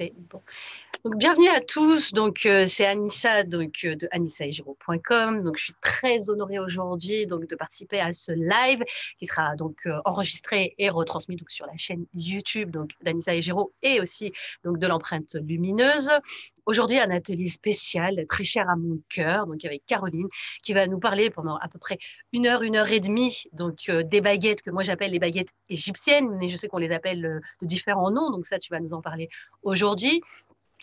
Parfait. Bon. Donc, bienvenue à tous. Donc, c'est Anissa de anissaegiro.com. Donc, je suis très honorée aujourd'hui de participer à ce live qui sera enregistré et retransmis sur la chaîne YouTube d'Anissa Egiro et aussi de l'empreinte lumineuse. Aujourd'hui, un atelier spécial très cher à mon cœur, avec Caroline, qui va nous parler pendant à peu près une heure et demie, des baguettes que moi j'appelle les baguettes égyptiennes, mais je sais qu'on les appelle de différents noms, donc ça, tu vas nous en parler aujourd'hui.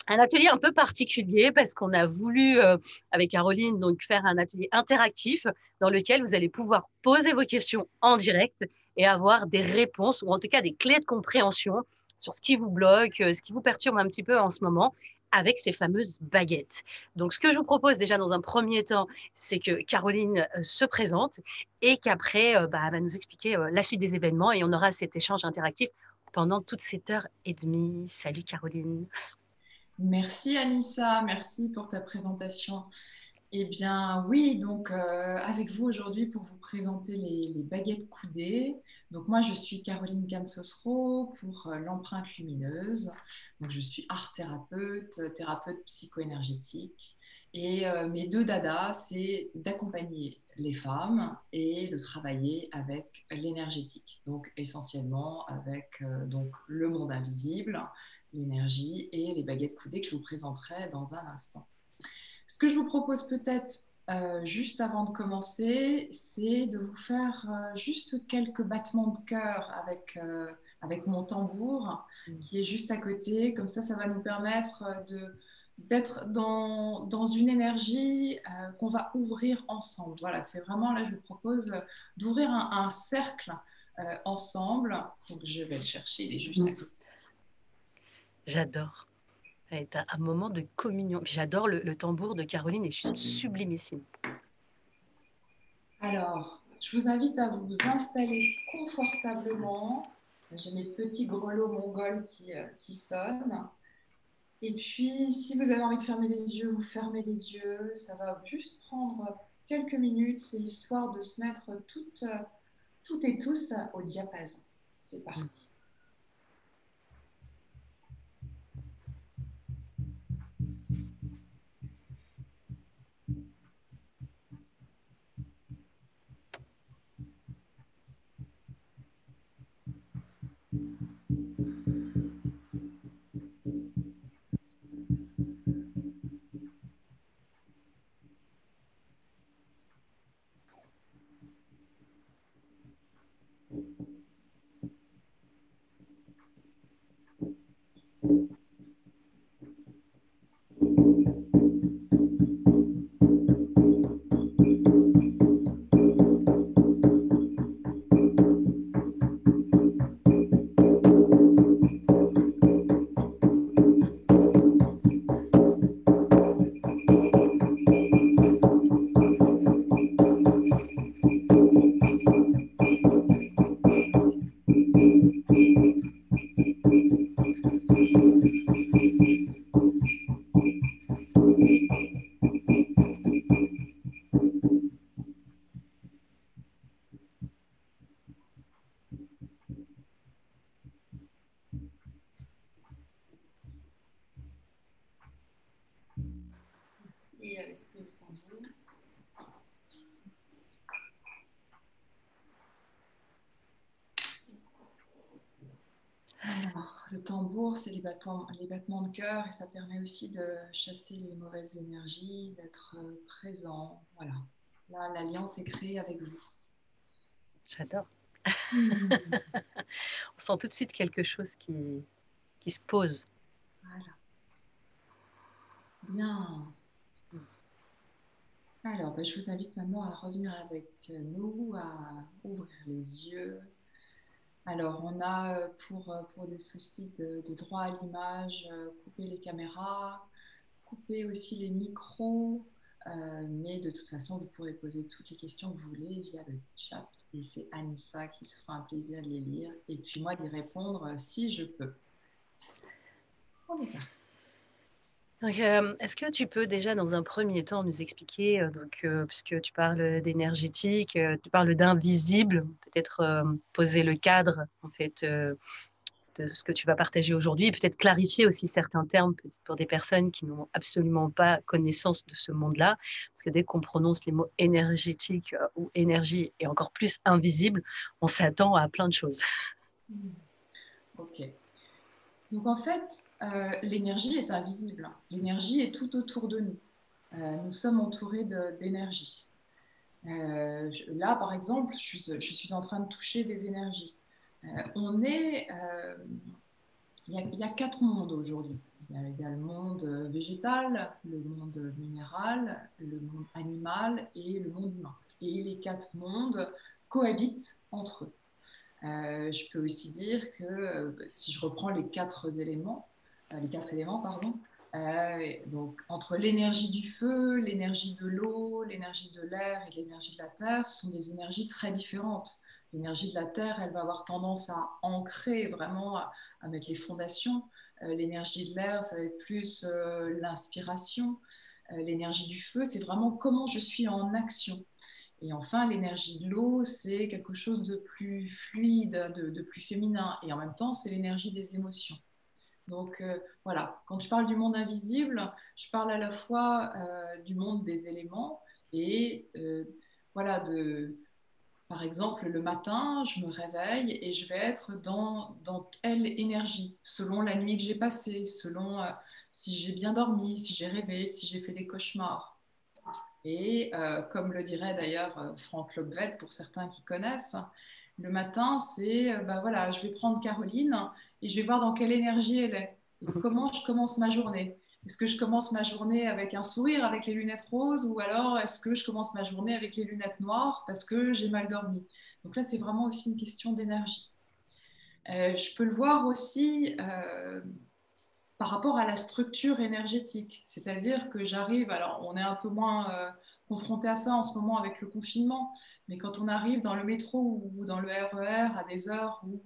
Un atelier un peu particulier parce qu'on a voulu, avec Caroline, faire un atelier interactif dans lequel vous allez pouvoir poser vos questions en direct et avoir des réponses ou en tout cas des clés de compréhension sur ce qui vous bloque, ce qui vous perturbe un petit peu en ce moment avec ces fameuses baguettes. Donc, ce que je vous propose déjà dans un premier temps, c'est que Caroline se présente et qu'après, elle va nous expliquer la suite des événements et on aura cet échange interactif pendant toute cette heure et demie. Salut Caroline. Merci Anissa, merci pour ta présentation. Eh bien oui, avec vous aujourd'hui pour vous présenter les baguettes coudées. Donc moi je suis Caroline Gansosro pour l'empreinte lumineuse. Donc je suis art thérapeute, thérapeute psycho-énergétique. Et mes deux dadas, c'est d'accompagner les femmes et de travailler avec l'énergétique. Donc essentiellement avec le monde invisible, l'énergie et les baguettes coudées que je vous présenterai dans un instant. Ce que je vous propose peut-être juste avant de commencer, c'est de vous faire juste quelques battements de cœur avec mon tambour qui est juste à côté. Comme ça va nous permettre d'être dans une énergie qu'on va ouvrir ensemble. Voilà, c'est vraiment là, je vous propose d'ouvrir un cercle ensemble. Donc, je vais le chercher, il est juste à côté. J'adore. C'est un moment de communion. J'adore le tambour de Caroline, est juste sublimissime. Alors, je vous invite à vous installer confortablement. J'ai mes petits grelots mongols qui sonnent. Et puis, si vous avez envie de fermer les yeux, vous fermez les yeux. Ça va juste prendre quelques minutes. C'est histoire de se mettre toutes et tous au diapason. C'est parti. Et à l'esprit du tambour. Alors, le tambour, c'est les battements de cœur et ça permet aussi de chasser les mauvaises énergies, d'être présent. Voilà. Là, l'alliance est créée avec vous. J'adore. On sent tout de suite quelque chose qui se pose. Voilà. Bien. Alors, je vous invite maintenant à revenir avec nous, à ouvrir les yeux. Alors, on a, pour des soucis de droit à l'image, coupé les caméras, coupé aussi les micros, mais de toute façon, vous pourrez poser toutes les questions que vous voulez via le chat. Et c'est Anissa qui se fera un plaisir de les lire. Et puis moi, d'y répondre si je peux. On est parti. Est-ce que tu peux déjà, dans un premier temps, nous expliquer, puisque tu parles d'énergétique, tu parles d'invisible, peut-être poser le cadre, en fait, de ce que tu vas partager aujourd'hui et peut-être clarifier aussi certains termes pour des personnes qui n'ont absolument pas connaissance de ce monde-là. Parce que dès qu'on prononce les mots énergétique ou énergie et encore plus invisible, on s'attend à plein de choses. Ok. Donc en fait, l'énergie est invisible. L'énergie est tout autour de nous. Nous sommes entourés d'énergie. Là, par exemple, je suis en train de toucher des énergies. On est, il y a quatre mondes aujourd'hui. Il y a le monde végétal, le monde minéral, le monde animal et le monde humain. Et les quatre mondes cohabitent entre eux. Je peux aussi dire que si je reprends les quatre éléments, pardon, donc entre l'énergie du feu, l'énergie de l'eau, l'énergie de l'air et l'énergie de la terre, ce sont des énergies très différentes. L'énergie de la terre, elle va avoir tendance à ancrer vraiment, à mettre les fondations. L'énergie de l'air, ça va être plus l'inspiration. L'énergie du feu, c'est vraiment comment je suis en action. Et enfin, l'énergie de l'eau, c'est quelque chose de plus fluide, de plus féminin. Et en même temps, c'est l'énergie des émotions. Donc voilà, quand je parle du monde invisible, je parle à la fois du monde des éléments et voilà, par exemple, le matin, je me réveille et je vais être dans telle énergie, selon la nuit que j'ai passée, selon si j'ai bien dormi, si j'ai rêvé, si j'ai fait des cauchemars. Et comme le dirait d'ailleurs Franck Lobvet, pour certains qui connaissent, le matin, c'est bah voilà, je vais prendre Caroline et je vais voir dans quelle énergie elle est et comment je commence ma journée. Est-ce que je commence ma journée avec un sourire, avec les lunettes roses, ou alors est-ce que je commence ma journée avec les lunettes noires parce que j'ai mal dormi? Donc là, c'est vraiment aussi une question d'énergie. Je peux le voir aussi par rapport à la structure énergétique. C'est-à-dire que j'arrive, alors on est un peu moins confronté à ça en ce moment avec le confinement, mais quand on arrive dans le métro ou dans le RER à des heures où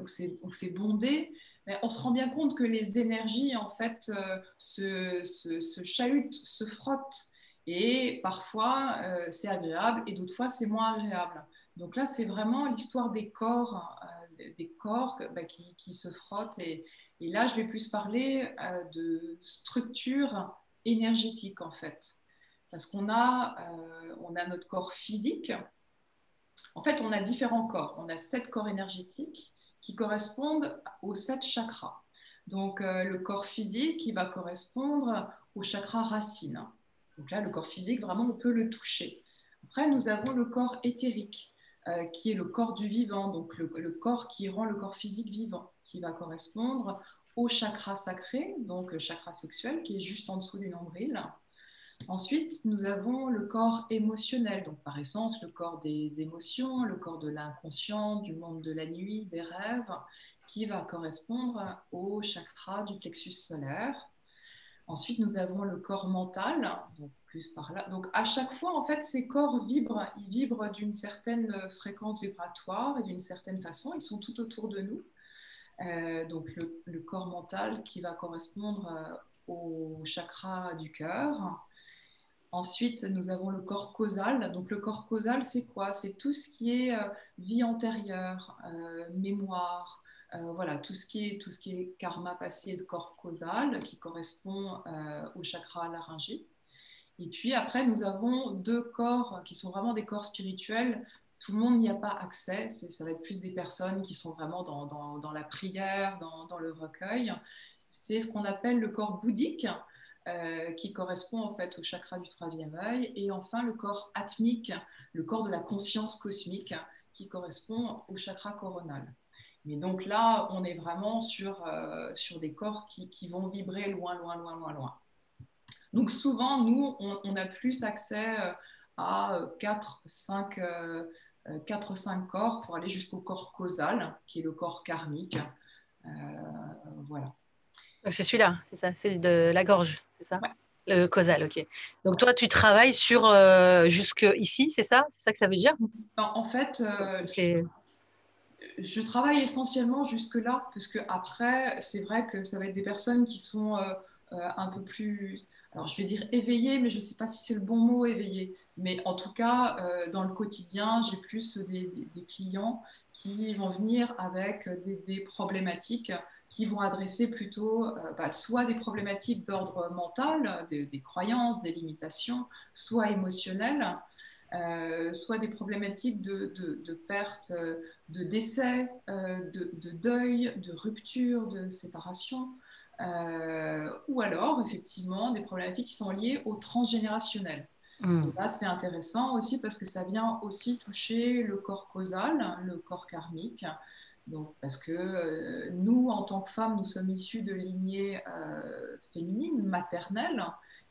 c'est bondé, on se rend bien compte que les énergies en fait se chahutent, se frottent. Et parfois c'est agréable et d'autres fois c'est moins agréable. Donc là, c'est vraiment l'histoire des corps qui se frottent et là, je vais plus parler de structure énergétique, en fait. Parce on a notre corps physique. En fait, on a différents corps. On a 7 corps énergétiques qui correspondent aux 7 chakras. Donc, le corps physique, qui va correspondre au chakra racine. Donc là, le corps physique, vraiment, on peut le toucher. Après, nous avons le corps éthérique, qui est le corps du vivant, donc le corps qui rend le corps physique vivant, qui va correspondre au chakra sacré, donc chakra sexuel, qui est juste en dessous du nombril. Ensuite, nous avons le corps émotionnel, donc par essence le corps des émotions, le corps de l'inconscient, du monde de la nuit, des rêves, qui va correspondre au chakra du plexus solaire. Ensuite, nous avons le corps mental, donc plus par là. Donc à chaque fois, en fait, ces corps vibrent, ils vibrent d'une certaine fréquence vibratoire et d'une certaine façon, ils sont tout autour de nous. Donc le corps mental qui va correspondre au chakra du cœur. Ensuite, nous avons le corps causal. Donc, le corps causal, c'est quoi? C'est tout ce qui est vie antérieure, mémoire, voilà, tout ce qui est karma passé de corps causal qui correspond au chakra laryngé. Et puis après, nous avons 2 corps qui sont vraiment des corps spirituels. Tout le monde n'y a pas accès. Ça va être plus des personnes qui sont vraiment dans la prière, dans le recueil. C'est ce qu'on appelle le corps bouddhique, qui correspond en fait au chakra du troisième œil. Et enfin, le corps atmique, le corps de la conscience cosmique, qui correspond au chakra coronal. Mais donc là, on est vraiment sur des corps qui vont vibrer loin, loin, loin, loin, loin. Donc souvent, nous, on a plus accès à 4-5 corps pour aller jusqu'au corps causal, qui est le corps karmique. Euh, voilà. Donc c'est celui-là, c'est ça, c'est de la gorge, c'est ça? Ouais. Le causal, ok. Donc Ouais. toi, tu travailles sur jusque ici, c'est ça? C'est ça que ça veut dire? En fait, C'est... je travaille essentiellement jusque-là, parce que après, c'est vrai que ça va être des personnes qui sont un peu plus, alors je vais dire éveillé, mais je ne sais pas si c'est le bon mot éveillé. Mais en tout cas, dans le quotidien, j'ai plus des clients qui vont venir avec des problématiques qui vont adresser plutôt soit des problématiques d'ordre mental, des croyances, des limitations, soit émotionnelles, soit des problématiques de perte, de décès, de deuil, de rupture, de séparation, ou alors effectivement des problématiques qui sont liées au transgénérationnel. Et Mm. là, c'est intéressant aussi parce que ça vient aussi toucher le corps causal, le corps karmique. Donc, parce que nous, en tant que femmes, nous sommes issus de lignées féminines, maternelles.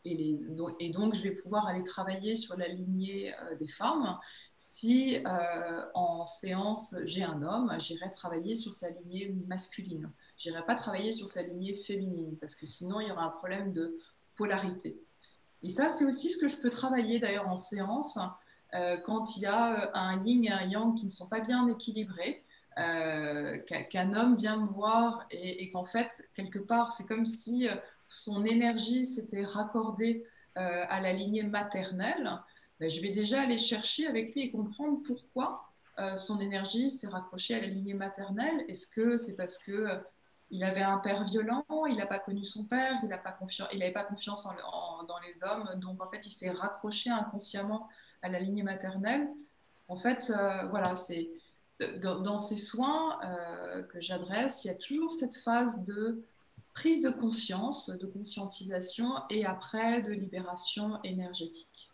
Et donc, je vais pouvoir aller travailler sur la lignée des femmes. Si en séance, j'ai un homme, j'irai travailler sur sa lignée masculine. J'irai pas travailler sur sa lignée féminine parce que sinon, il y aura un problème de polarité. Et ça, c'est aussi ce que je peux travailler d'ailleurs en séance quand il y a un yin et un yang qui ne sont pas bien équilibrés, qu'un homme vient me voir et qu'en fait, quelque part, c'est comme si son énergie s'était raccordée à la lignée maternelle. Ben, je vais déjà aller chercher avec lui et comprendre pourquoi son énergie s'est raccrochée à la lignée maternelle. Est-ce que c'est parce que il avait un père violent, il n'a pas connu son père, il n'avait pas confiance dans les hommes, donc en fait il s'est raccroché inconsciemment à la lignée maternelle. En fait, voilà, c'est dans ces soins que j'adresse, il y a toujours cette phase de prise de conscience, de conscientisation et après de libération énergétique.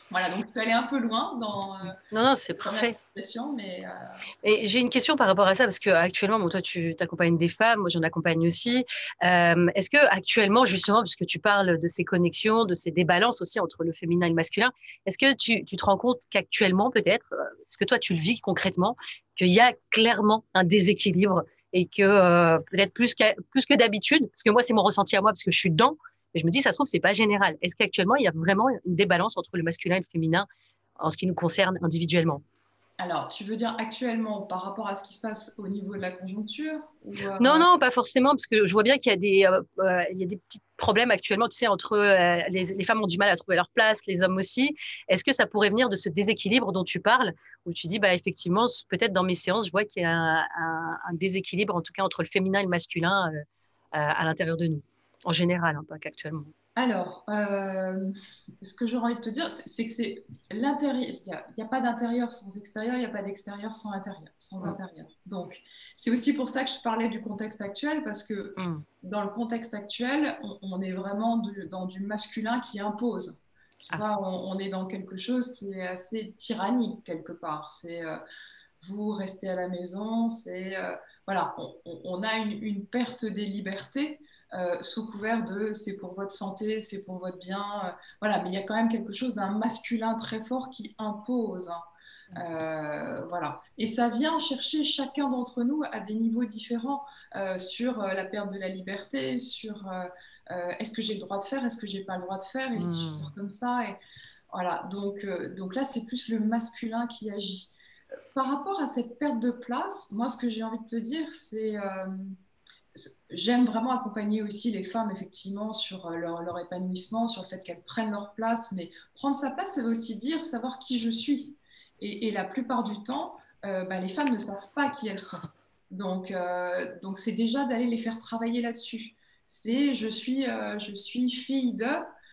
Voilà, donc je suis allée un peu loin dans Non, non, c'est la première parfait. expression, mais Et j'ai une question par rapport à ça, parce que actuellement, bon, toi, tu accompagnes des femmes, moi, j'en accompagne aussi. Est-ce que actuellement, justement, parce que tu parles de ces connexions, de ces débalances aussi entre le féminin et le masculin, est-ce que tu te rends compte qu'actuellement, peut-être, parce que toi, tu le vis concrètement, qu'il y a clairement un déséquilibre et que peut-être plus que d'habitude, parce que moi, c'est mon ressenti à moi, parce que je suis dedans, mais je me dis, ça se trouve, c'est pas général. Est-ce qu'actuellement, il y a vraiment une débalance entre le masculin et le féminin en ce qui nous concerne individuellement? alors, tu veux dire actuellement par rapport à ce qui se passe au niveau de la conjoncture ou Non, non, pas forcément, parce que je vois bien qu'il y a il y a des petits problèmes actuellement, tu sais, entre les femmes ont du mal à trouver leur place, les hommes aussi. Est-ce que ça pourrait venir de ce déséquilibre dont tu parles, où tu dis, bah, effectivement, peut-être dans mes séances, je vois qu'il y a un déséquilibre, en tout cas, entre le féminin et le masculin à l'intérieur de nous, en général, hein, pas qu'actuellement. alors, ce que j'aurais envie de te dire, c'est que c'est l'intérieur. Il y a pas d'intérieur sans extérieur, il n'y a pas d'extérieur sans intérieur, sans Mm, intérieur. Donc, c'est aussi pour ça que je parlais du contexte actuel, parce que mm. dans le contexte actuel, on est vraiment dans du masculin qui impose. Tu Ah, vois, on est dans quelque chose qui est assez tyrannique quelque part. C'est vous restez à la maison, c'est voilà, on a une perte des libertés sous couvert de c'est pour votre santé, c'est pour votre bien, voilà, mais il y a quand même quelque chose d'un masculin très fort qui impose. Hein. Voilà. Et ça vient chercher chacun d'entre nous à des niveaux différents sur la perte de la liberté, sur est-ce que j'ai le droit de faire, est-ce que j'ai pas le droit de faire, et si je fais mm, comme ça, et voilà. Donc là, c'est plus le masculin qui agit. Par rapport à cette perte de place, moi, ce que j'ai envie de te dire, c'est j'aime vraiment accompagner aussi les femmes, effectivement, sur leur épanouissement, sur le fait qu'elles prennent leur place. Mais prendre sa place, ça veut aussi dire savoir qui je suis. Et la plupart du temps, bah, les femmes ne savent pas qui elles sont. Donc c'est déjà d'aller les faire travailler là-dessus. C'est je suis fille de,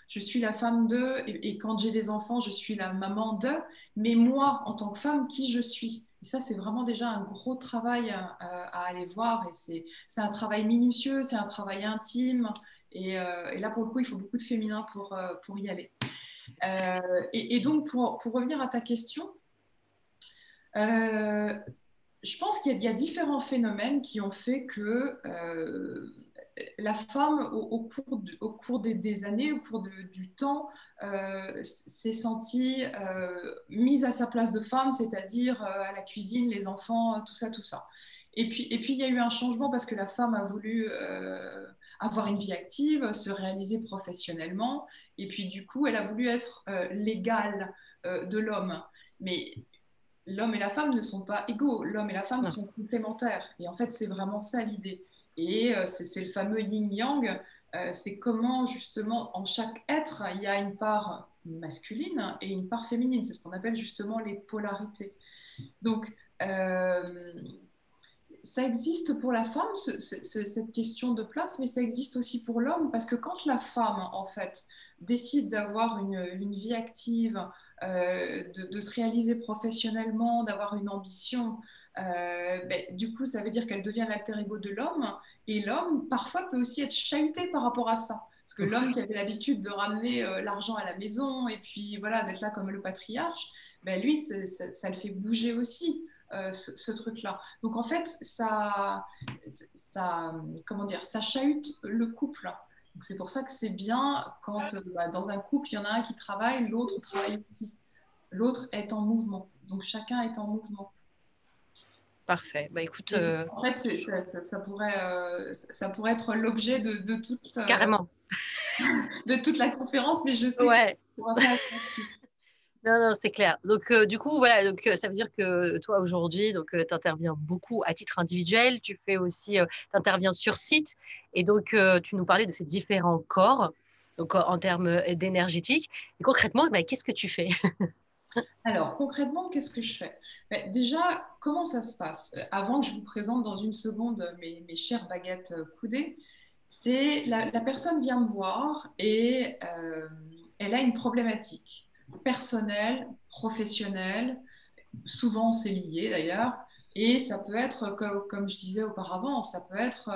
je suis la femme de, et quand j'ai des enfants, je suis la maman de, mais moi, en tant que femme, qui je suis. Et ça, c'est vraiment déjà un gros travail à aller voir. Et c'est un travail minutieux, c'est un travail intime. Et là, pour le coup, il faut beaucoup de féminin pour y aller. Et donc, pour revenir à ta question, euh, je pense qu'il y a différents phénomènes qui ont fait que la femme, au cours des années, au cours du temps, s'est sentie mise à sa place de femme, c'est-à-dire à la cuisine, les enfants, tout ça, tout ça. Et puis, il y a eu un changement parce que la femme a voulu avoir une vie active, se réaliser professionnellement, et puis du coup, elle a voulu être l'égale de l'homme. Mais l'homme et la femme ne sont pas égaux. L'homme et la femme non. sont complémentaires. Et en fait, c'est vraiment ça l'idée. Et c'est le fameux yin-yang. C'est comment justement en chaque être, il y a une part masculine et une part féminine. C'est ce qu'on appelle justement les polarités. Donc, ça existe pour la femme, cette question de place, mais ça existe aussi pour l'homme, parce que quand la femme, en fait, décide d'avoir une vie active, de se réaliser professionnellement, d'avoir une ambition, du coup, ça veut dire qu'elle devient l'alter ego de l'homme, et l'homme, parfois, peut aussi être chahuté par rapport à ça. Parce que l'homme qui avait l'habitude de ramener l'argent à la maison, et puis voilà, d'être là comme le patriarche, lui, ça le fait bouger aussi, ce truc-là. Donc en fait, comment dire, ça chahute le couple. Donc c'est pour ça que c'est bien quand dans un couple, il y en a un qui travaille, l'autre travaille aussi. L'autre est en mouvement. Donc chacun est en mouvement. Parfait. Bah, écoute, Et en fait, ça pourrait être l'objet carrément. de toute la conférence, mais je sais Ouais. qu'on ne va pas aller là-dessus. Non, non, c'est clair. Donc, du coup, voilà, donc, ça veut dire que toi, aujourd'hui, donc, tu interviens beaucoup à titre individuel. Tu fais aussi, tu interviens sur site. Et donc, tu nous parlais de ces différents corps, donc, en termes d'énergétique. Et concrètement, bah, qu'est-ce que tu fais? Alors, concrètement, qu'est-ce que je fais? Déjà, comment ça se passe? Avant que je vous présente dans une seconde mes chères baguettes coudées, c'est la personne vient me voir et elle a une problématique personnelle, professionnelle, souvent c'est lié d'ailleurs, et ça peut être, comme je disais auparavant, ça peut être,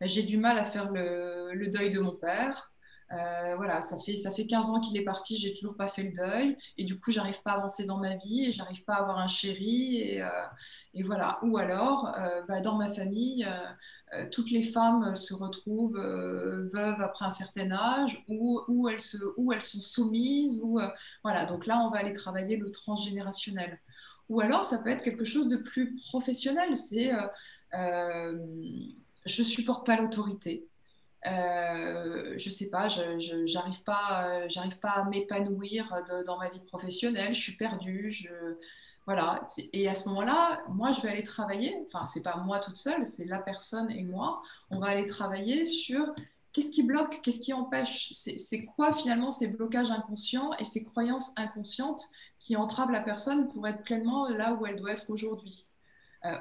j'ai du mal à faire le deuil de mon père. Voilà, ça fait 15 ans qu'il est parti, j'ai toujours pas fait le deuil, et du coup, j'arrive pas à avancer dans ma vie, et j'arrive pas à avoir un chéri, et voilà. Ou alors, dans ma famille, toutes les femmes se retrouvent veuves après un certain âge, ou elles sont soumises, voilà. Donc là, on va aller travailler le transgénérationnel. Ou alors, ça peut être quelque chose de plus professionnel. C'est euh, je supporte pas l'autorité. Je sais pas, j'arrive pas à m'épanouir dans ma vie professionnelle. Je suis perdue. Voilà. Et à ce moment-là, moi, je vais aller travailler. Enfin, c'est pas moi toute seule, c'est la personne et moi. On va aller travailler sur qu'est-ce qui bloque, qu'est-ce qui empêche. C'est quoi finalement ces blocages inconscients et ces croyances inconscientes qui entravent la personne pour être pleinement là où elle doit être aujourd'hui.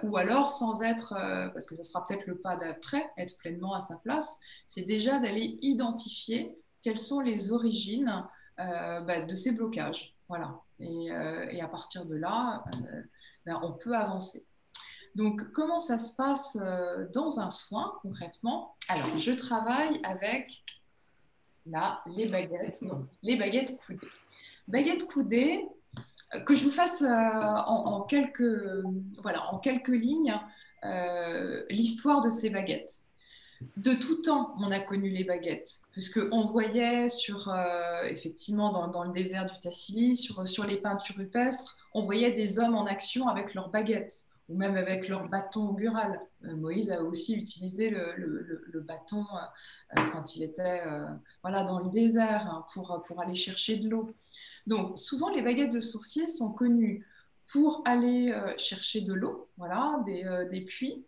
Ou alors sans être, parce que ça sera peut-être le pas d'après, être pleinement à sa place, c'est déjà d'aller identifier quelles sont les origines de ces blocages. Voilà. Et à partir de là, on peut avancer. Donc, comment ça se passe dans un soin concrètement? Alors, je travaille avec là les baguettes, donc les baguettes coudées. Baguettes coudées, que je vous fasse en quelques lignes l'histoire de ces baguettes. De tout temps, on a connu les baguettes, puisqu'on voyait effectivement dans le désert du Tassili, sur les peintures rupestres, on voyait des hommes en action avec leurs baguettes, ou même avec leur bâton augural. Moïse a aussi utilisé le bâton quand il était voilà, dans le désert pour aller chercher de l'eau. Donc, souvent, les baguettes de sourcier sont connues pour aller chercher de l'eau, voilà, des puits,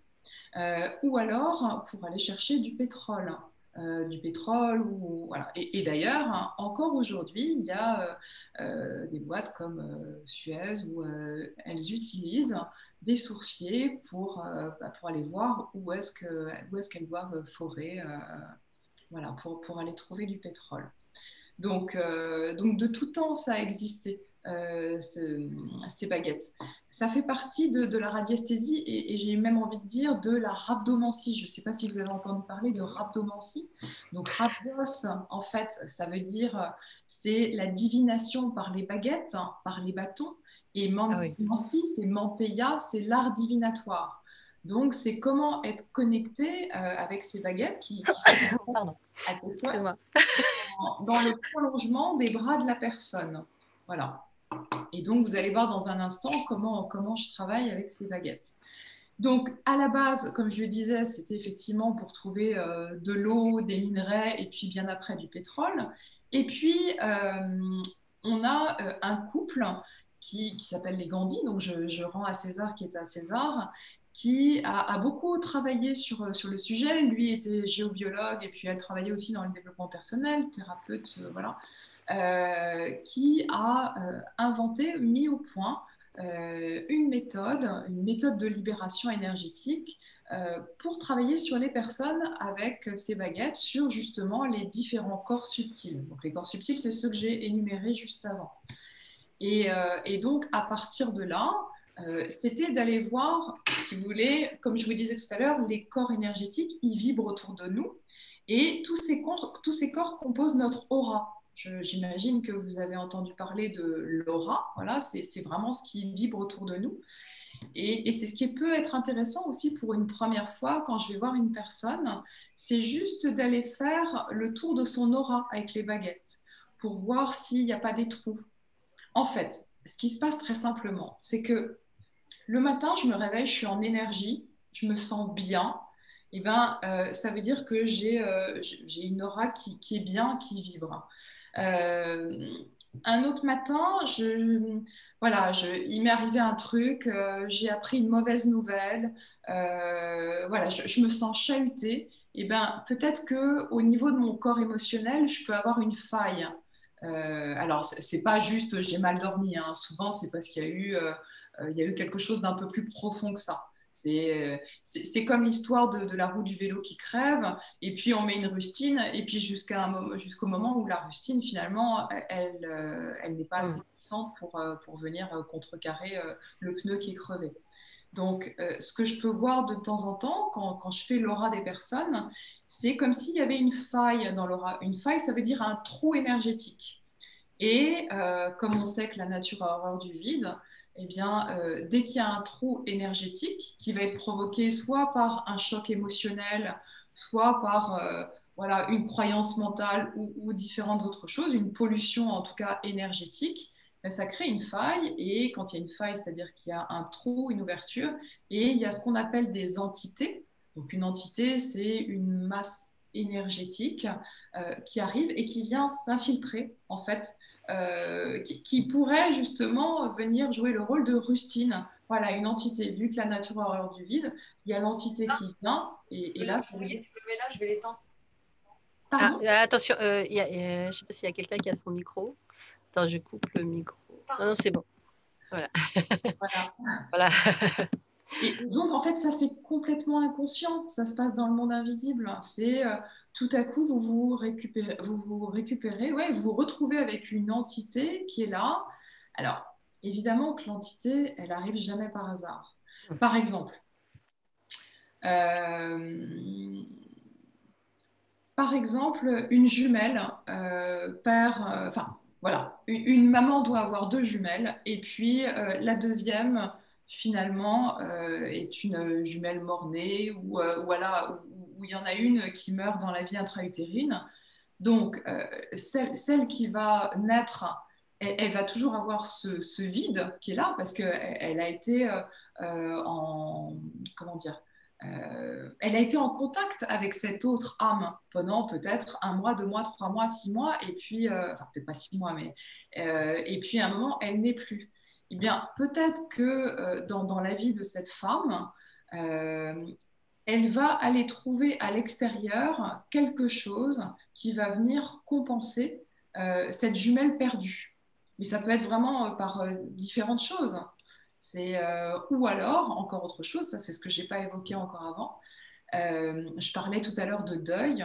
ou alors pour aller chercher du pétrole. Voilà. Et d'ailleurs, hein, encore aujourd'hui, il y a des boîtes comme Suez où elles utilisent des sourciers pour aller voir où est-ce qu'elles doivent forer voilà, pour aller trouver du pétrole. Donc de tout temps, ça a existé, ces baguettes. Ça fait partie de la radiesthésie et j'ai même envie de dire de la rhabdomancie. Je ne sais pas si vous avez entendu parler de rhabdomancie. Donc rhabdos, en fait, ça veut dire c'est la divination par les baguettes, hein, par les bâtons. Et Ah oui. mancie, c'est manteia, c'est l'art divinatoire. Donc, c'est comment être connecté avec ces baguettes qui sont Pardon, à tes souhaits excuse-moi. dans le prolongement des bras de la personne. Voilà. Et donc, vous allez voir dans un instant comment je travaille avec ces baguettes. Donc, à la base, comme je le disais, c'était effectivement pour trouver de l'eau, des minerais et puis bien après du pétrole. Et puis, on a un couple qui s'appelle les Gandhi, donc je rends à César qui est à César, qui a beaucoup travaillé sur le sujet. Lui était géobiologue et puis elle travaillait aussi dans le développement personnel, thérapeute, voilà, qui a inventé, mis au point une méthode de libération énergétique pour travailler sur les personnes avec ces baguettes, sur justement les différents corps subtils. Donc les corps subtils, c'est ceux que j'ai énumérés juste avant. Et donc, à partir de là, c'était d'aller voir, si vous voulez, comme je vous disais tout à l'heure, les corps énergétiques, ils vibrent autour de nous. Et tous ces corps composent notre aura. J'imagine que vous avez entendu parler de l'aura. Voilà, c'est vraiment ce qui vibre autour de nous. Et c'est ce qui peut être intéressant aussi pour une première fois quand je vais voir une personne, c'est juste d'aller faire le tour de son aura avec les baguettes pour voir s'il n'y a pas des trous. En fait, ce qui se passe très simplement, c'est que le matin, je me réveille, je suis en énergie, je me sens bien. Et ben, ça veut dire que j'ai une aura qui est bien, qui vibre. Euh, un autre matin, il m'est arrivé un truc, j'ai appris une mauvaise nouvelle, voilà, je me sens chahutée. Et ben, peut-être que au niveau de mon corps émotionnel, je peux avoir une faille. Alors, c'est pas juste j'ai mal dormi, hein. Souvent, c'est parce il y a eu quelque chose d'un peu plus profond que ça. C'est comme l'histoire de la roue du vélo qui crève, et puis on met une rustine, et puis jusqu'au moment où la rustine, finalement, elle n'est pas assez puissante pour venir contrecarrer le pneu qui est crevé. Donc, ce que je peux voir de temps en temps, quand je fais l'aura des personnes, c'est comme s'il y avait une faille dans l'aura. Une faille, ça veut dire un trou énergétique. Et comme on sait que la nature a horreur du vide, eh bien, dès qu'il y a un trou énergétique qui va être provoqué soit par un choc émotionnel, soit par voilà, une croyance mentale ou différentes autres choses, une pollution en tout cas énergétique, ben, ça crée une faille. Et quand il y a une faille, c'est-à-dire qu'il y a un trou, une ouverture, et il y a ce qu'on appelle des entités. Donc une entité, c'est une masse énergétique qui arrive et qui vient s'infiltrer en fait qui pourrait justement venir jouer le rôle de rustine. Voilà, une entité, vu que la nature a horreur du vide, il y a l'entité qui vient, et là, Oui, je le mets là, je vais l'étendre. pardon. Attention, je ne sais pas s'il y a quelqu'un qui a son micro. Attends, je coupe le micro. Non, non, c'est bon. Voilà. Voilà. Voilà. Et donc, en fait, ça, c'est complètement inconscient. Ça se passe dans le monde invisible. C'est tout à coup, ouais, vous vous retrouvez avec une entité qui est là. Alors, évidemment que l'entité, elle arrive jamais par hasard. Par exemple, euh, une jumelle enfin, voilà, une maman doit avoir deux jumelles, et puis la deuxième, finalement, est une jumelle mort-née, ou voilà, où il y en a une qui meurt dans la vie intra-utérine. Donc, celle qui va naître, elle va toujours avoir ce vide qui est là, parce qu'elle a été comment dire, elle a été en contact avec cette autre âme pendant peut-être un mois, 2 mois, 3 mois, 6 mois, et puis, enfin peut-être pas 6 mois, mais et puis à un moment, elle n'est plus. Eh bien, peut-être que dans la vie de cette femme, euh, elle va aller trouver à l'extérieur quelque chose qui va venir compenser cette jumelle perdue. Mais ça peut être vraiment par différentes choses. Ou alors, encore autre chose, ça c'est ce que je n'ai pas évoqué encore avant, je parlais tout à l'heure de deuil.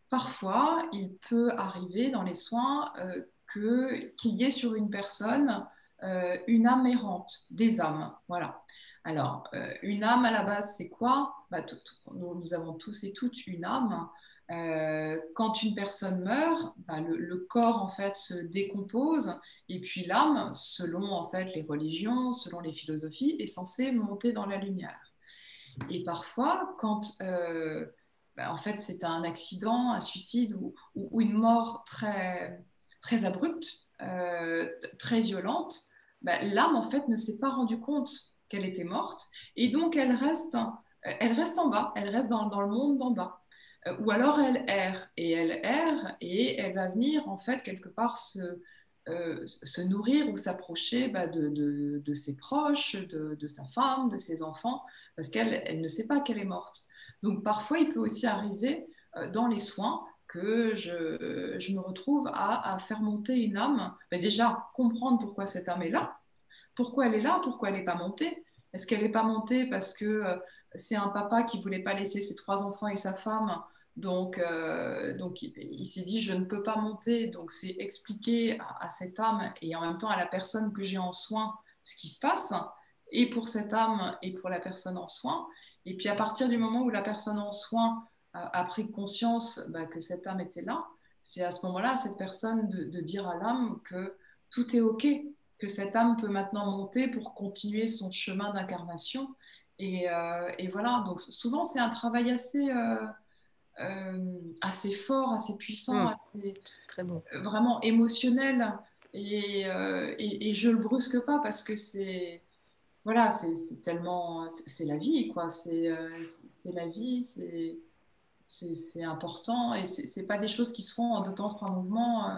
Parfois, il peut arriver dans les soins qu'il y ait sur une personne une âme errante, des âmes. Voilà. Alors, une âme à la base, c'est quoi? Nous avons tous et toutes une âme. Quand une personne meurt, le corps en fait se décompose, et puis l'âme, selon en fait les religions, selon les philosophies, est censée monter dans la lumière. Et parfois, quand en fait c'est un accident, un suicide ou une mort très, très abrupte, très violente, l'âme en fait ne s'est pas rendue compte qu'elle était morte, et donc elle reste en bas, elle reste dans le monde d'en bas. Ou alors elle erre, et elle va venir en fait quelque part se nourrir ou s'approcher de ses proches, de sa femme, de ses enfants, parce qu'elle ne sait pas qu'elle est morte. Donc parfois, il peut aussi arriver dans les soins que je me retrouve à faire monter une âme. Ben déjà, comprendre pourquoi cette âme est là, pourquoi elle est là, pourquoi elle n'est pas montée. Est-ce qu'elle n'est pas montée parce que c'est un papa qui ne voulait pas laisser ses 3 enfants et sa femme, donc il s'est dit je ne peux pas monter, donc c'est expliquer à cette âme et en même temps à la personne que j'ai en soin ce qui se passe, et pour cette âme et pour la personne en soin. Et puis à partir du moment où la personne en soin a pris conscience que cette âme était là, c'est à ce moment-là à cette personne de dire à l'âme que tout est OK, que cette âme peut maintenant monter pour continuer son chemin d'incarnation. Et voilà, donc souvent c'est un travail assez fort, assez puissant, assez C'est très bon. vraiment émotionnel. Et je le brusque pas parce que c'est voilà, c'est tellement c'est la vie quoi. C'est la vie, c'est important et c'est pas des choses qui se font en 2 temps, 3 mouvements.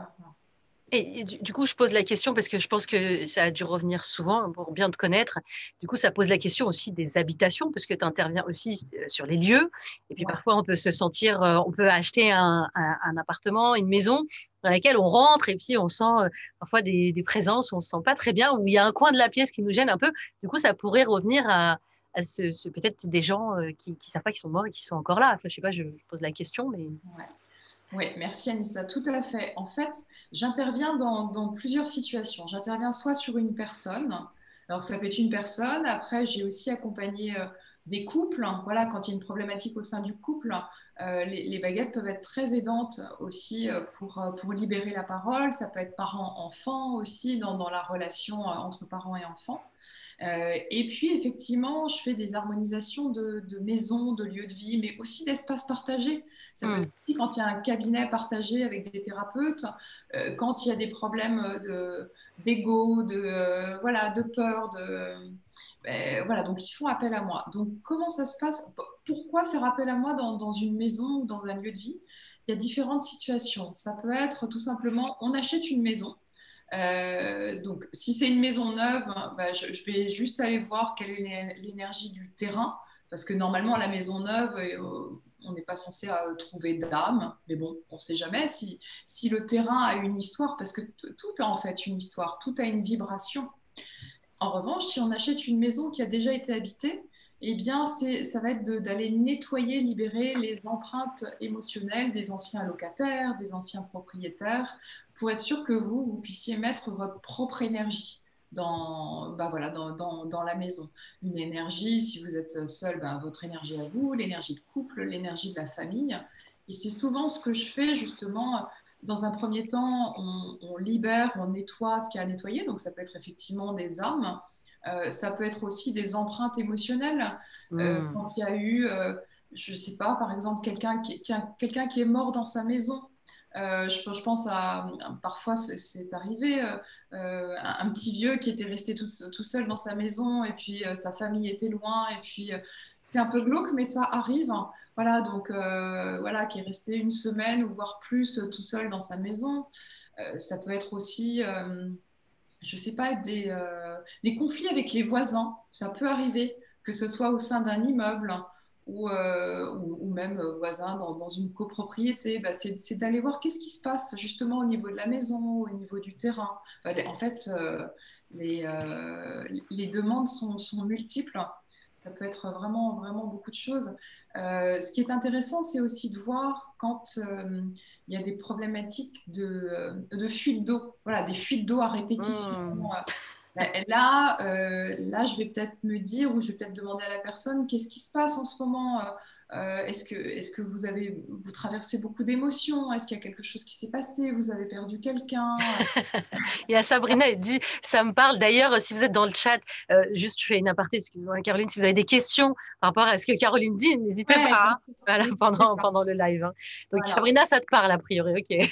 Et du coup, je pose la question parce que je pense que ça a dû revenir souvent pour bien te connaître. Du coup, ça pose la question aussi des habitations parce que tu interviens aussi sur les lieux. Et puis Ouais. parfois, on peut se sentir, on peut acheter un appartement, une maison dans laquelle on rentre et puis on sent parfois des présences où on se sent pas très bien, où il y a un coin de la pièce qui nous gêne un peu. Du coup, ça pourrait revenir à peut-être des gens qui savent pas qu'ils sont morts et qui sont encore là. Enfin, je sais pas, je pose la question, mais Ouais. Oui, merci Anissa, tout à fait. En fait, j'interviens dans plusieurs situations. J'interviens soit sur une personne, alors ça peut être une personne, après j'ai aussi accompagné des couples, hein. Voilà, quand il y a une problématique au sein du couple, les baguettes peuvent être très aidantes aussi pour libérer la parole. Ça peut être parent-enfant aussi dans la relation entre parents et enfants. Et puis, effectivement, je fais des harmonisations de maisons, de lieux de vie, mais aussi d'espaces partagés. Ça peut être aussi quand il y a un cabinet partagé avec des thérapeutes, quand il y a des problèmes d'ego, voilà, de peur, voilà, donc ils font appel à moi. Donc, comment ça se passe? Pourquoi faire appel à moi dans une maison ou dans un lieu de vie? Il y a différentes situations. Ça peut être tout simplement, on achète une maison. Donc, si c'est une maison neuve, je vais juste aller voir quelle est l'énergie du terrain, parce que normalement, la maison neuve, on n'est pas censé trouver d'âme, mais bon, on ne sait jamais si le terrain a une histoire, parce que tout a en fait une histoire, tout a une vibration. En revanche, si on achète une maison qui a déjà été habitée, eh bien, ça va être d'aller nettoyer, libérer les empreintes émotionnelles des anciens locataires, des anciens propriétaires, pour être sûr que vous puissiez mettre votre propre énergie voilà, dans la maison. Une énergie, si vous êtes seul, votre énergie à vous, l'énergie de couple, l'énergie de la famille. Et c'est souvent ce que je fais justement. Dans un premier temps, on libère, on nettoie ce qu'il y a à nettoyer. Donc, ça peut être effectivement des âmes. Ça peut être aussi des empreintes émotionnelles. Quand il y a eu, je ne sais pas, par exemple, quelqu'un qui est mort dans sa maison. Je pense à, parfois c'est arrivé, un petit vieux qui était resté tout seul dans sa maison et puis sa famille était loin et puis c'est un peu glauque mais ça arrive, hein. Voilà, donc voilà, qui est resté une semaine ou voire plus tout seul dans sa maison. Ça peut être aussi, je sais pas, des conflits avec les voisins. Ça peut arriver, que ce soit au sein d'un immeuble ou même voisin dans une copropriété. C'est d'aller voir qu'est-ce qui se passe justement au niveau de la maison, au niveau du terrain. En fait, les demandes sont multiples. Ça peut être vraiment, vraiment beaucoup de choses. Ce qui est intéressant, c'est aussi de voir quand il y a des problématiques de fuite d'eau. Voilà, des fuites d'eau à répétition. Là, je vais peut-être me dire ou je vais peut-être demander à la personne qu'est-ce qui se passe en ce moment. Est-ce que vous traversez beaucoup d'émotions? Est-ce qu'il y a quelque chose qui s'est passé? Vous avez perdu quelqu'un? Il y a Sabrina, elle dit, ça me parle. D'ailleurs, si vous êtes dans le chat, juste je fais une aparté, excusez-moi Caroline, si vous avez des questions par rapport à ce que Caroline dit, n'hésitez pas, Ouais, bien hein, sûr. voilà, N'hésitez pas. pendant le live, hein. Donc Voilà. Sabrina, ça te parle a priori, ok.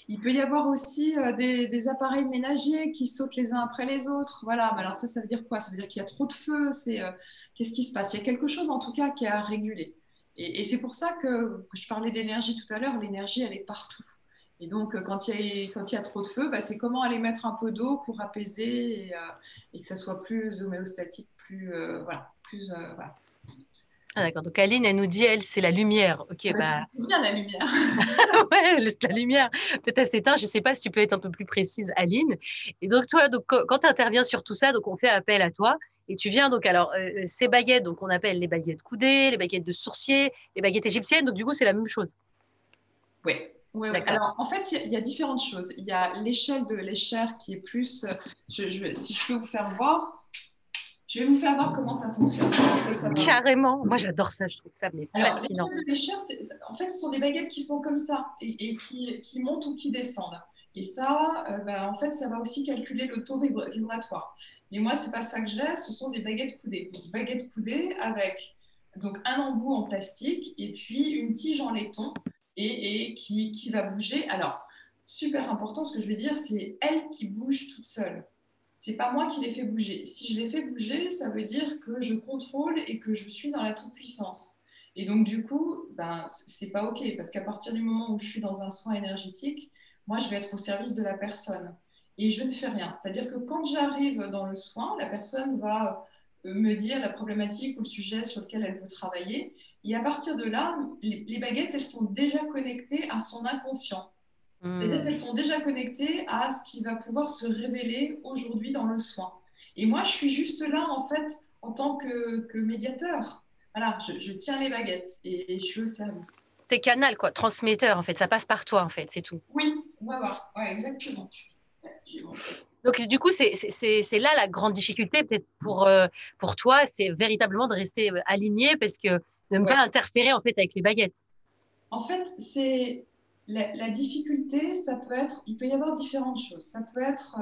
Il peut y avoir aussi des appareils ménagers qui sautent les uns après les autres. Voilà, mais alors ça veut dire quoi? Ça veut dire qu'il y a trop de feu. Qu'est-ce qui se passe? Il y a quelque chose en tout cas qui est à réguler. Et c'est pour ça que je parlais d'énergie tout à l'heure. L'énergie, elle est partout. Et donc, quand il y a trop de feu, bah, c'est comment aller mettre un peu d'eau pour apaiser et que ça soit plus homéostatique, voilà, voilà. Ah, d'accord. Donc Aline, elle nous dit, elle, c'est la lumière. Ok, Ah bah, bah c'est bien la lumière. ouais, la lumière. Peut-être à s'éteindre. Je ne sais pas si tu peux être un peu plus précise, Aline. Et donc toi, donc quand tu interviens sur tout ça, donc on fait appel à toi. Et tu viens donc alors ces baguettes, donc on appelle les baguettes coudées, les baguettes de sourcier, les baguettes égyptiennes. Donc du coup, c'est la même chose. Oui. Ouais, ouais. D'accord. Alors, en fait, il y a différentes choses. Il y a l'échelle de l'échelle qui est plus. Si je peux vous faire voir, je vais vous faire voir comment ça fonctionne. Ça va. Carrément. Moi, j'adore ça. Je trouve ça mais Alors, fascinant. l'échelle de l'échelle, en fait, ce sont des baguettes qui sont comme ça et qui montent ou qui descendent. Et ça, bah, en fait, ça va aussi calculer le taux vibratoire. Et moi, c'est pas ça que j'ai, ce sont des baguettes coudées. Donc, baguettes coudées avec donc, un embout en plastique et puis une tige en laiton et qui va bouger. Alors, super important, ce que je veux dire, c'est elle qui bouge toute seule. C'est pas moi qui les fais bouger. Si je les fais bouger, ça veut dire que je contrôle et que je suis dans la toute-puissance. Et donc, du coup, ben, c'est pas OK, parce qu'à partir du moment où je suis dans un soin énergétique, moi, je vais être au service de la personne. Et je ne fais rien. C'est-à-dire que quand j'arrive dans le soin, la personne va me dire la problématique ou le sujet sur lequel elle veut travailler. Et à partir de là, les baguettes, elles sont déjà connectées à son inconscient. C'est-à-dire Hmm. qu'elles sont déjà connectées à ce qui va pouvoir se révéler aujourd'hui dans le soin. Et moi, je suis juste là, en fait, en tant que médiateur. Voilà, je tiens les baguettes et je suis au service. T'es canal, quoi. Transmetteur, en fait. Ça passe par toi, en fait. C'est tout. Oui, voilà, ouais, exactement. Ouais, Donc, du coup, c'est là la grande difficulté, peut-être pour toi, c'est véritablement de rester aligné parce que de ne ouais. pas interférer, en fait, avec les baguettes. En fait, c'est la difficulté, ça peut être, il peut y avoir différentes choses. Ça peut être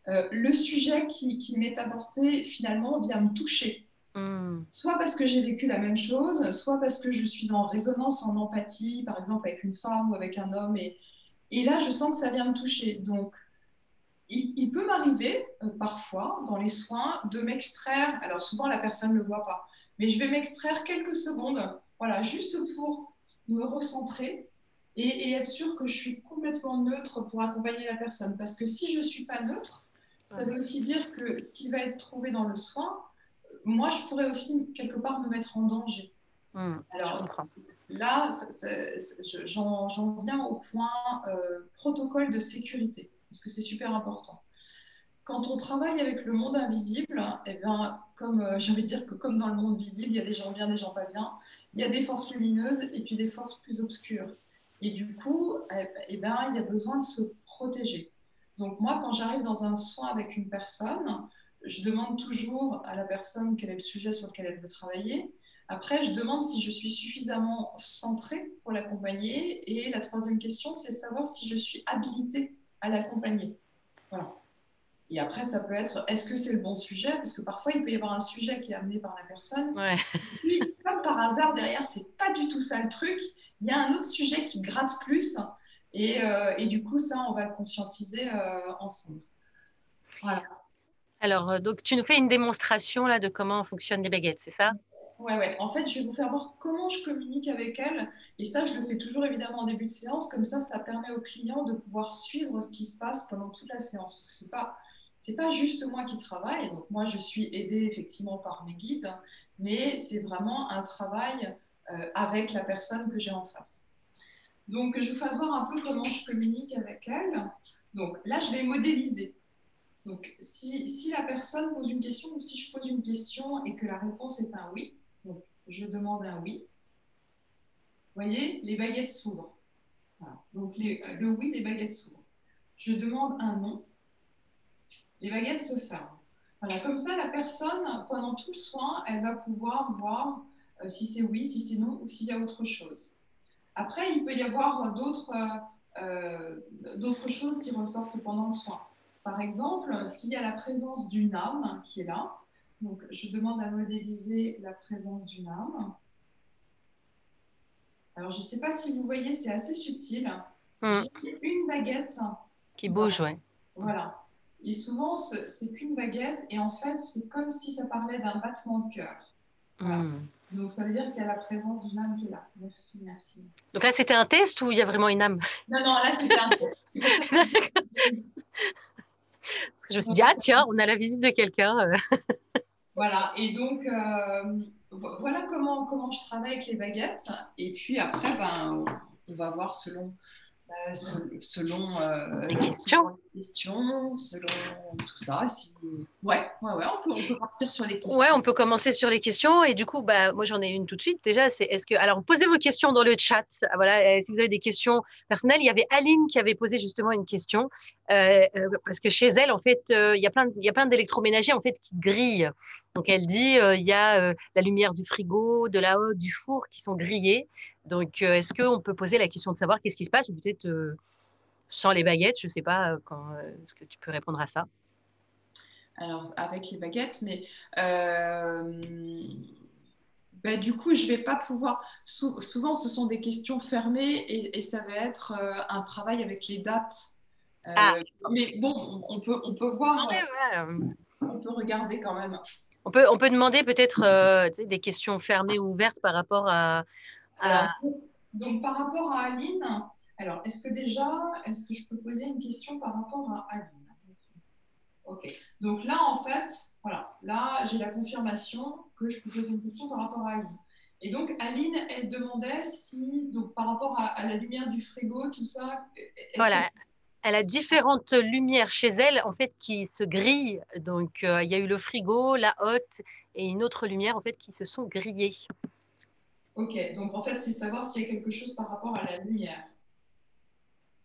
le sujet qui m'est apporté finalement vient me toucher. Hmm. Soit parce que j'ai vécu la même chose, soit parce que je suis en résonance, en empathie, par exemple avec une femme ou avec un homme, et là je sens que ça vient me toucher. Donc il peut m'arriver parfois dans les soins de m'extraire, alors souvent la personne ne le voit pas, mais je vais m'extraire quelques secondes, voilà, juste pour me recentrer et être sûr que je suis complètement neutre pour accompagner la personne. Parce que si je ne suis pas neutre, ça Ouais. veut aussi dire que ce qui va être trouvé dans le soin, moi, je pourrais aussi quelque part me mettre en danger. Hmm. Je Alors comprends. là, j'en viens au point protocole de sécurité, parce que c'est super important. Quand on travaille avec le monde invisible, eh bien, comme j'ai envie de dire que comme dans le monde visible, il y a des gens bien, des gens pas bien, il y a des forces lumineuses et puis des forces plus obscures. Et du coup, eh bien, il y a besoin de se protéger. Donc moi, quand j'arrive dans un soin avec une personne, je demande toujours à la personne quel est le sujet sur lequel elle veut travailler. Après, je demande si je suis suffisamment centrée pour l'accompagner. Et la troisième question, c'est savoir si je suis habilitée à l'accompagner. Voilà. Et après, ça peut être, est-ce que c'est le bon sujet? Parce que parfois, il peut y avoir un sujet qui est amené par la personne. Ouais. Et puis, comme par hasard, derrière, c'est pas du tout ça le truc. Il y a un autre sujet qui gratte plus. Et du coup, ça, on va le conscientiser ensemble. Voilà. Alors, donc, tu nous fais une démonstration là de comment fonctionnent les baguettes, c'est ça? Ouais, ouais. En fait, je vais vous faire voir comment je communique avec elle. Et ça, je le fais toujours évidemment en début de séance. Comme ça permet au client de pouvoir suivre ce qui se passe pendant toute la séance. Parce que c'est pas juste moi qui travaille. Donc, moi, je suis aidée effectivement par mes guides. Mais c'est vraiment un travail avec la personne que j'ai en face. Donc, je vous fasse voir un peu comment je communique avec elle. Donc, là, je vais modéliser. Donc, si la personne pose une question ou si je pose une question et que la réponse est un oui, donc je demande un oui. Vous voyez, les baguettes s'ouvrent. Voilà. Donc, le oui, les baguettes s'ouvrent. Je demande un non, les baguettes se ferment. Voilà, comme ça, la personne, pendant tout le soin, elle va pouvoir voir si c'est oui, si c'est non ou s'il y a autre chose. Après, il peut y avoir d'autres choses qui ressortent pendant le soin. Par exemple, s'il y a la présence d'une âme qui est là, donc je demande à modéliser la présence d'une âme. Alors, je ne sais pas si vous voyez, c'est assez subtil. Hmm. J'ai une baguette Qui qui va. bouge, ouais. Voilà. Et souvent, c'est qu'une baguette, et en fait, c'est comme si ça parlait d'un battement de cœur. Voilà. Hmm. Donc, ça veut dire qu'il y a la présence d'une âme qui est là. Merci, merci, merci. Donc là, c'était un test ou il y a vraiment une âme? Non, non, là, c'était un test. C'est pour ça que Parce que je me suis dit, ah tiens, on a la visite de quelqu'un. voilà. Et donc, voilà comment je travaille avec les baguettes. Et puis après, ben, on va voir Des selon questions. les questions, selon tout ça. Si... Ouais, on peut partir sur les Ouais, questions. on peut commencer sur les questions. Et du coup, bah, moi, j'en ai une tout de suite. Déjà, c'est est-ce que. Alors, posez vos questions dans le chat. Ah, voilà, si vous avez des questions personnelles, il y avait Aline qui avait posé justement une question. Parce que chez elle, en fait, il y a plein d'électroménagers en fait, qui grillent. Donc, elle dit il y a la lumière du frigo, de la hotte, du four qui sont grillés. Donc, est-ce qu'on peut poser la question de savoir qu'est-ce qui se passe? Ou peut-être sans les baguettes, je ne sais pas est-ce que tu peux répondre à ça. Alors, avec les baguettes, mais ben, du coup, je vais pas pouvoir. Souvent, ce sont des questions fermées et ça va être un travail avec les dates. Ah, Mais bon, on peut voir, attendez, ouais, on peut regarder quand même. on peut demander peut-être tu sais, des questions fermées ou ouvertes par rapport à... Alors, donc par rapport à Aline, alors, est-ce que je peux poser une question par rapport à Aline? Ok. Donc là, en fait, voilà, là, j'ai la confirmation que je peux poser une question par rapport à Aline. Et donc, Aline, elle demandait si, donc par rapport à la lumière du frigo, tout ça, est-ce que... Voilà, elle a différentes lumières chez elle, en fait, qui se grillent. Donc, il y a eu le frigo, la hotte et une autre lumière, en fait, qui se sont grillées. Ok, donc en fait, c'est savoir s'il y a quelque chose par rapport à la lumière.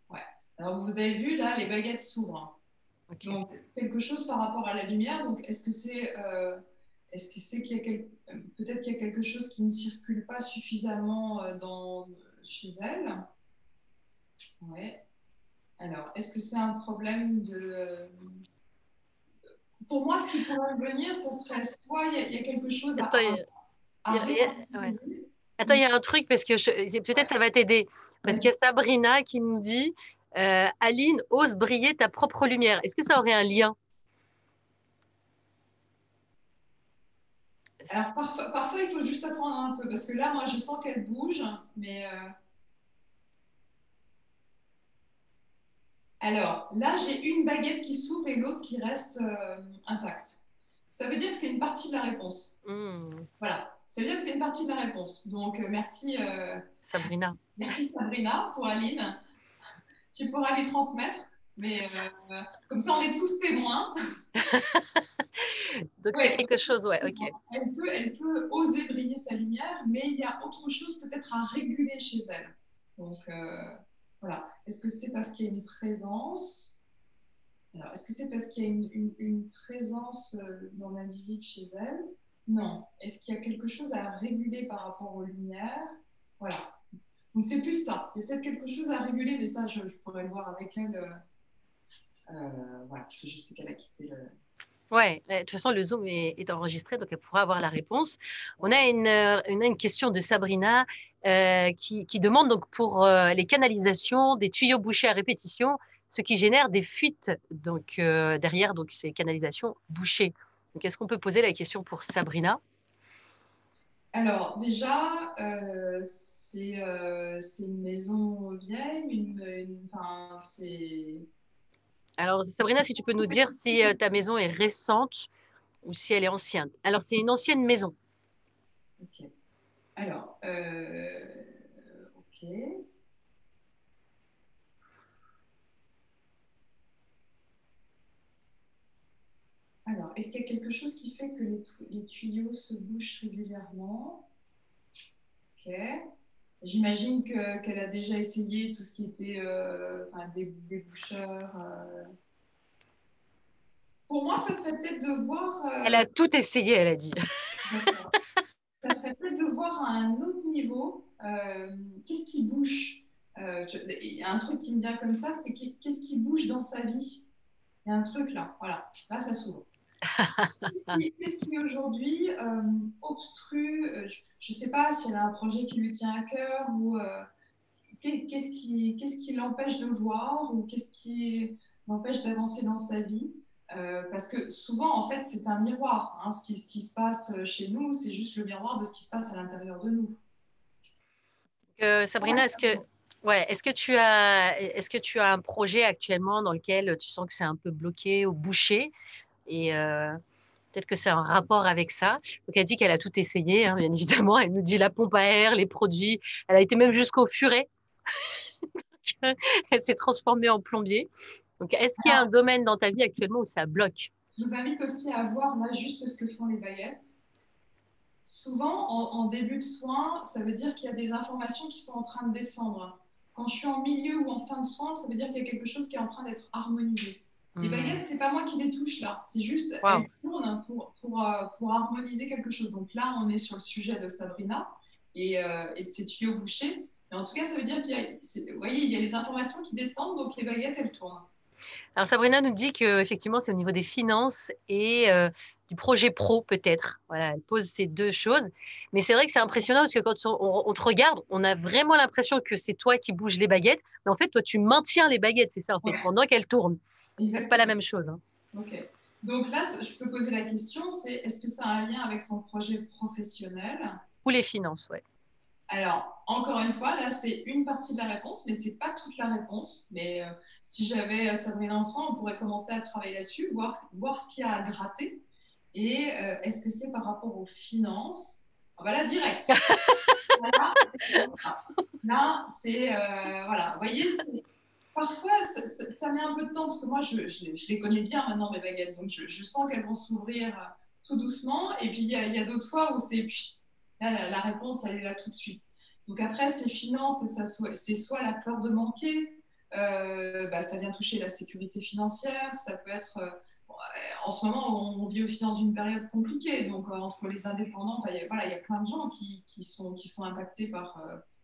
Ouais. Alors, vous avez vu, là, les baguettes s'ouvrent. Ok. Donc, quelque chose par rapport à la lumière. Donc, est-ce que c'est qu'il y a peut-être qu'il y a quelque chose qui ne circule pas suffisamment chez elle? Ouais. Alors, est-ce que c'est un problème de... Pour moi, ce qui pourrait venir, ça serait soit il y a quelque chose Attends, à ouais. réorganiser. Attends, il y a un truc, parce que peut-être ça va t'aider. Parce qu'il y a Vas-y. Sabrina qui nous dit Aline, ose briller ta propre lumière. Est-ce que ça aurait un lien? Alors, parfois, il faut juste attendre un peu, parce que là, moi, je sens qu'elle bouge, mais... Alors, là, j'ai une baguette qui s'ouvre et l'autre qui reste intacte. Ça veut dire que c'est une partie de la réponse. Hmm, Voilà. Ça veut dire que c'est une partie de la réponse. Donc, Sabrina. merci Sabrina pour Aline. Tu pourras les transmettre. Mais comme ça, on est tous témoins. Donc, c'est Ouais, quelque chose, ouais, ok. elle peut oser briller sa lumière, mais il y a autre chose peut-être à réguler chez elle. Donc, voilà. Est-ce que c'est parce qu'il y a une présence? Alors, est-ce que c'est parce qu'il y a une présence dans l'invisible chez elle? Non. Est-ce qu'il y a quelque chose à réguler par rapport aux lumières? Voilà. Donc, c'est plus ça. Il y a peut-être quelque chose à réguler, mais ça, je pourrais le voir avec elle. Voilà, parce que je sais qu'elle a quitté le... Ouais, de toute façon, le Zoom est enregistré, donc elle pourra avoir la réponse. On a une question de Sabrina qui demande donc pour les canalisations des tuyaux bouchés à répétition, ce qui génère des fuites donc derrière donc ces canalisations bouchées. Donc, est-ce qu'on peut poser la question pour Sabrina? Alors, déjà, c'est une maison vieille, enfin, c'est... Alors, Sabrina, si tu peux nous dire si ta maison est récente ou si elle est ancienne. Alors, c'est une ancienne maison. Ok. Alors, ok. Alors, est-ce qu'il y a quelque chose qui fait que les tuyaux se bouchent régulièrement? Ok. J'imagine qu'elle a déjà essayé tout ce qui était enfin, des boucheurs. Pour moi, ça serait peut-être de voir. Elle a tout essayé, elle a dit. D'accord. Ça serait peut-être de voir à un autre niveau qu'est-ce qui bouge. Il y a un truc qui me vient comme ça, c'est qu'est-ce qui bouge dans sa vie. Il y a un truc là, voilà, là ça s'ouvre. Qu'est-ce qui aujourd'hui obstrue, je ne sais pas si elle a un projet qui lui tient à cœur ou qu'est-ce qui l'empêche de voir ou qu'est-ce qui l'empêche d'avancer dans sa vie. Parce que souvent, en fait, c'est un miroir. Hein. Ce qui se passe chez nous, c'est juste le miroir de ce qui se passe à l'intérieur de nous. Sabrina, est-ce que tu as un projet actuellement dans lequel tu sens que c'est un peu bloqué ou bouché et peut-être que c'est un rapport avec ça. Donc elle dit qu'elle a tout essayé, hein, bien évidemment. Elle nous dit la pompe à air, les produits. Elle a été même jusqu'au furet. Elle s'est transformée en plombier. Donc est-ce qu'il y a un Alors, domaine dans ta vie actuellement où ça bloque? je vous invite aussi à voir là juste ce que font les baguettes. Souvent, en début de soin, ça veut dire qu'il y a des informations qui sont en train de descendre. Quand je suis en milieu ou en fin de soin, ça veut dire qu'il y a quelque chose qui est en train d'être harmonisé. Les Hmm. baguettes, c'est pas moi qui les touche là, c'est juste elles Wow. tournent pour harmoniser quelque chose. Donc là, on est sur le sujet de Sabrina et de ses tuyaux bouchés. Mais en tout cas, ça veut dire vous voyez, il y a les informations qui descendent, donc les baguettes, elles tournent. Alors Sabrina nous dit que effectivement c'est au niveau des finances et du projet pro peut-être. Voilà, elle pose ces deux choses. Mais c'est vrai que c'est impressionnant parce que quand on te regarde, on a vraiment l'impression que c'est toi qui bouges les baguettes. Mais en fait, toi, tu maintiens les baguettes, c'est ça en fait, Ouais, pendant qu'elles tournent. C'est pas la exactement. même chose, hein. Ok. Donc là, je peux poser la question, c'est est-ce que ça a un lien avec son projet professionnel? Ou les finances, ouais. Alors, encore une fois, là, c'est une partie de la réponse, mais c'est pas toute la réponse. Mais si j'avais Sabrina en soin, on pourrait commencer à travailler là-dessus, voir ce qu'il y a à gratter. Et est-ce que c'est par rapport aux finances? Ah bah là, direct. Là, c'est voilà. Vous voyez, parfois, ça met un peu de temps parce que moi, je les connais bien maintenant, mes baguettes. Donc, je sens qu'elles vont s'ouvrir tout doucement. Et puis, il y a d'autres fois où là, la réponse, elle est là tout de suite. Donc, après, ces finances, c'est soit la peur de manquer, bah, ça vient toucher la sécurité financière. Ça peut être. En ce moment, on vit aussi dans une période compliquée. Donc, entre les indépendants, enfin, voilà, il y a plein de gens qui sont impactés par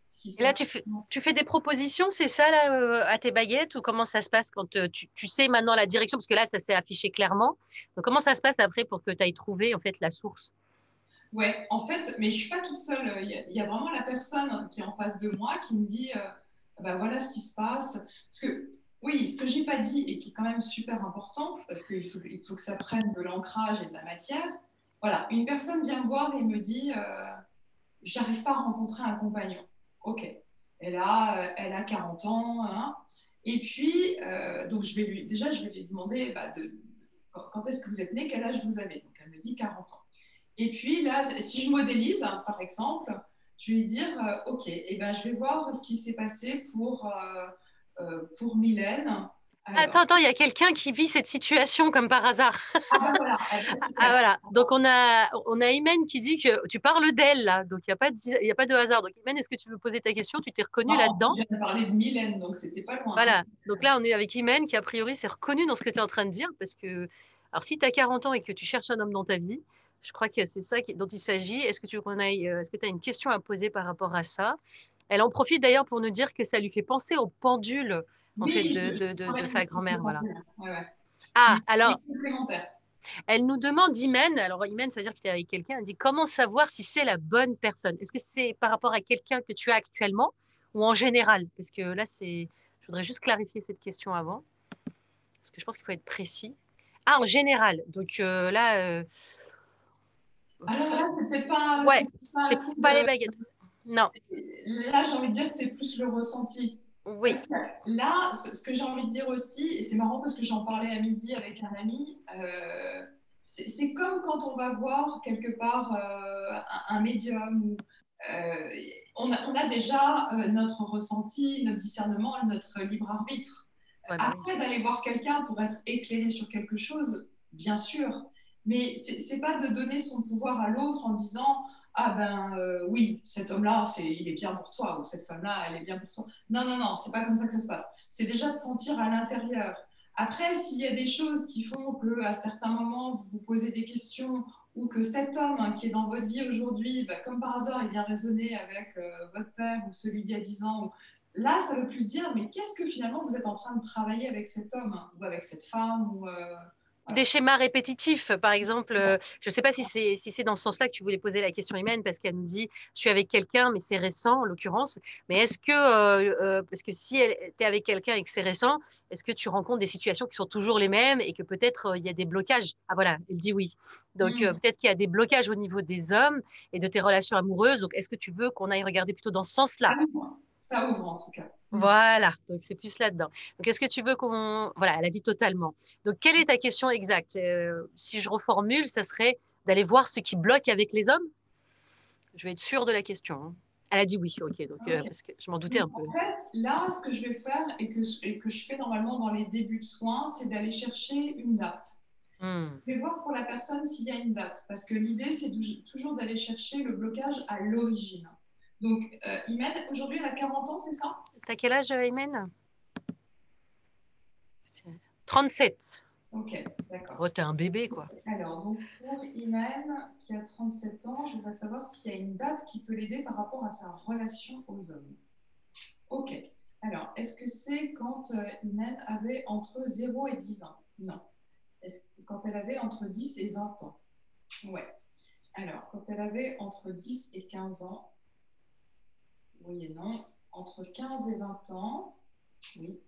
ce qui se Et là, passe. tu fais des propositions, c'est ça, là, à tes baguettes, ou comment ça se passe quand tu sais maintenant la direction, parce que là, ça s'est affiché clairement. Donc, comment ça se passe après pour que tu ailles trouver, en fait, la source? Ouais, en fait, mais je suis pas toute seule. Il y a vraiment la personne qui est en face de moi qui me dit, bah voilà ce qui se passe. Parce que oui, ce que j'ai pas dit et qui est quand même super important, parce il faut que ça prenne de l'ancrage et de la matière. Voilà, une personne vient me voir et me dit, j'arrive pas à rencontrer un compagnon. Ok. Elle a 40 ans, hein. Et puis, donc je vais lui demander, bah, quand est-ce que vous êtes né, quel âge vous avez. Donc elle me dit 40 ans. Et puis là, si je modélise, hein, par exemple, je vais dire, OK, eh ben, je vais voir ce qui s'est passé pour Mylène. Alors, Attends, il y a quelqu'un qui vit cette situation comme par hasard. ah ben voilà, eh ben, Ah super. voilà, donc on a Imen qui dit que tu parles d'elle là, donc il y a pas de hasard. Donc Imen, est-ce que tu veux poser ta question? Tu t'es reconnue En plus, là-dedans? je viens de parler de Mylène, donc c'était pas loin. Hein. Voilà, donc là on est avec Imen qui a priori s'est reconnue dans ce que tu es en train de dire, parce que, alors si tu as 40 ans et que tu cherches un homme dans ta vie, je crois que c'est ça dont il s'agit. Est-ce que tu veux est-ce que tu as une question à poser par rapport à ça? Elle en profite d'ailleurs pour nous dire que ça lui fait penser au pendule en fait Oui, je de travaille sa dessus. grand-mère, voilà. Ouais, ouais. Ah, Il alors est complémentaire. elle nous demande, Imen, alors Imen, ça veut dire que tu es avec quelqu'un, elle dit comment savoir si c'est la bonne personne? Est-ce que c'est par rapport à quelqu'un que tu as actuellement ou en général? Parce que là, je voudrais juste clarifier cette question avant, parce que je pense qu'il faut être précis. Ah, en général. Donc là, Alors là, ouais, c'est peut-être pas un c'est coup pas les de. baguettes. Non, Là, j'ai envie de dire que c'est plus le ressenti. oui. Parce que là, ce que j'ai envie de dire aussi, et c'est marrant parce que j'en parlais à midi avec un ami, c'est comme quand on va voir quelque part un médium. On a déjà notre ressenti, notre discernement, notre libre arbitre. Ouais, bah oui. Après, d'aller voir quelqu'un pour être éclairé sur quelque chose, bien sûr, mais c'est pas de donner son pouvoir à l'autre en disant ah ben oui, cet homme-là, il est bien pour toi, ou cette femme-là, elle est bien pour toi. Non, non, non, c'est pas comme ça que ça se passe. C'est déjà de sentir à l'intérieur. Après, s'il y a des choses qui font que à certains moments, vous vous posez des questions, ou que cet homme hein, qui est dans votre vie aujourd'hui, bah, comme par hasard, il vient résonner avec votre père ou celui d'il y a 10 ans, là, ça veut plus dire, mais qu'est-ce que finalement vous êtes en train de travailler avec cet homme, ou avec cette femme, ou ou des schémas répétitifs. Par exemple, je ne sais pas si c'est dans ce sens-là que tu voulais poser la question, Imen, parce qu'elle nous dit, je suis avec quelqu'un, mais c'est récent en l'occurrence. Mais parce que si tu es avec quelqu'un et que c'est récent, est-ce que tu rencontres des situations qui sont toujours les mêmes et que peut-être il y a des blocages? Ah voilà, elle dit oui. Donc Hmm. peut-être qu'il y a des blocages au niveau des hommes et de tes relations amoureuses. Donc est-ce que tu veux qu'on aille regarder plutôt dans ce sens-là? Ça ouvre en tout cas. Hmm. Voilà, donc c'est plus là-dedans. Donc, est-ce que tu veux qu'on... Voilà, elle a dit totalement. Donc, quelle est ta question exacte? Si je reformule, ça serait d'aller voir ce qui bloque avec les hommes? Je vais être sûre de la question, hein. Elle a dit oui, ok, donc Ok. parce que je m'en doutais Donc, un peu. en fait, là, ce que je vais faire et que je fais normalement dans les débuts de soins, c'est d'aller chercher une date. Hmm. Je vais voir pour la personne s'il y a une date, parce que l'idée, c'est toujours d'aller chercher le blocage à l'origine. Donc, Imen, aujourd'hui, elle a 40 ans, c'est ça? T'as quel âge, Aymen? 37. Ok, d'accord. Oh, t'es un bébé, quoi. Alors, donc pour Imen, qui a 37 ans, je voudrais savoir s'il y a une date qui peut l'aider par rapport à sa relation aux hommes. Ok. Alors, est-ce que c'est quand Imen avait entre 0 et 10 ans? Non. Quand elle avait entre 10 et 20 ans? Ouais. Alors, quand elle avait entre 10 et 15 ans? Oui et non. Entre 15 et 20 ans? Oui.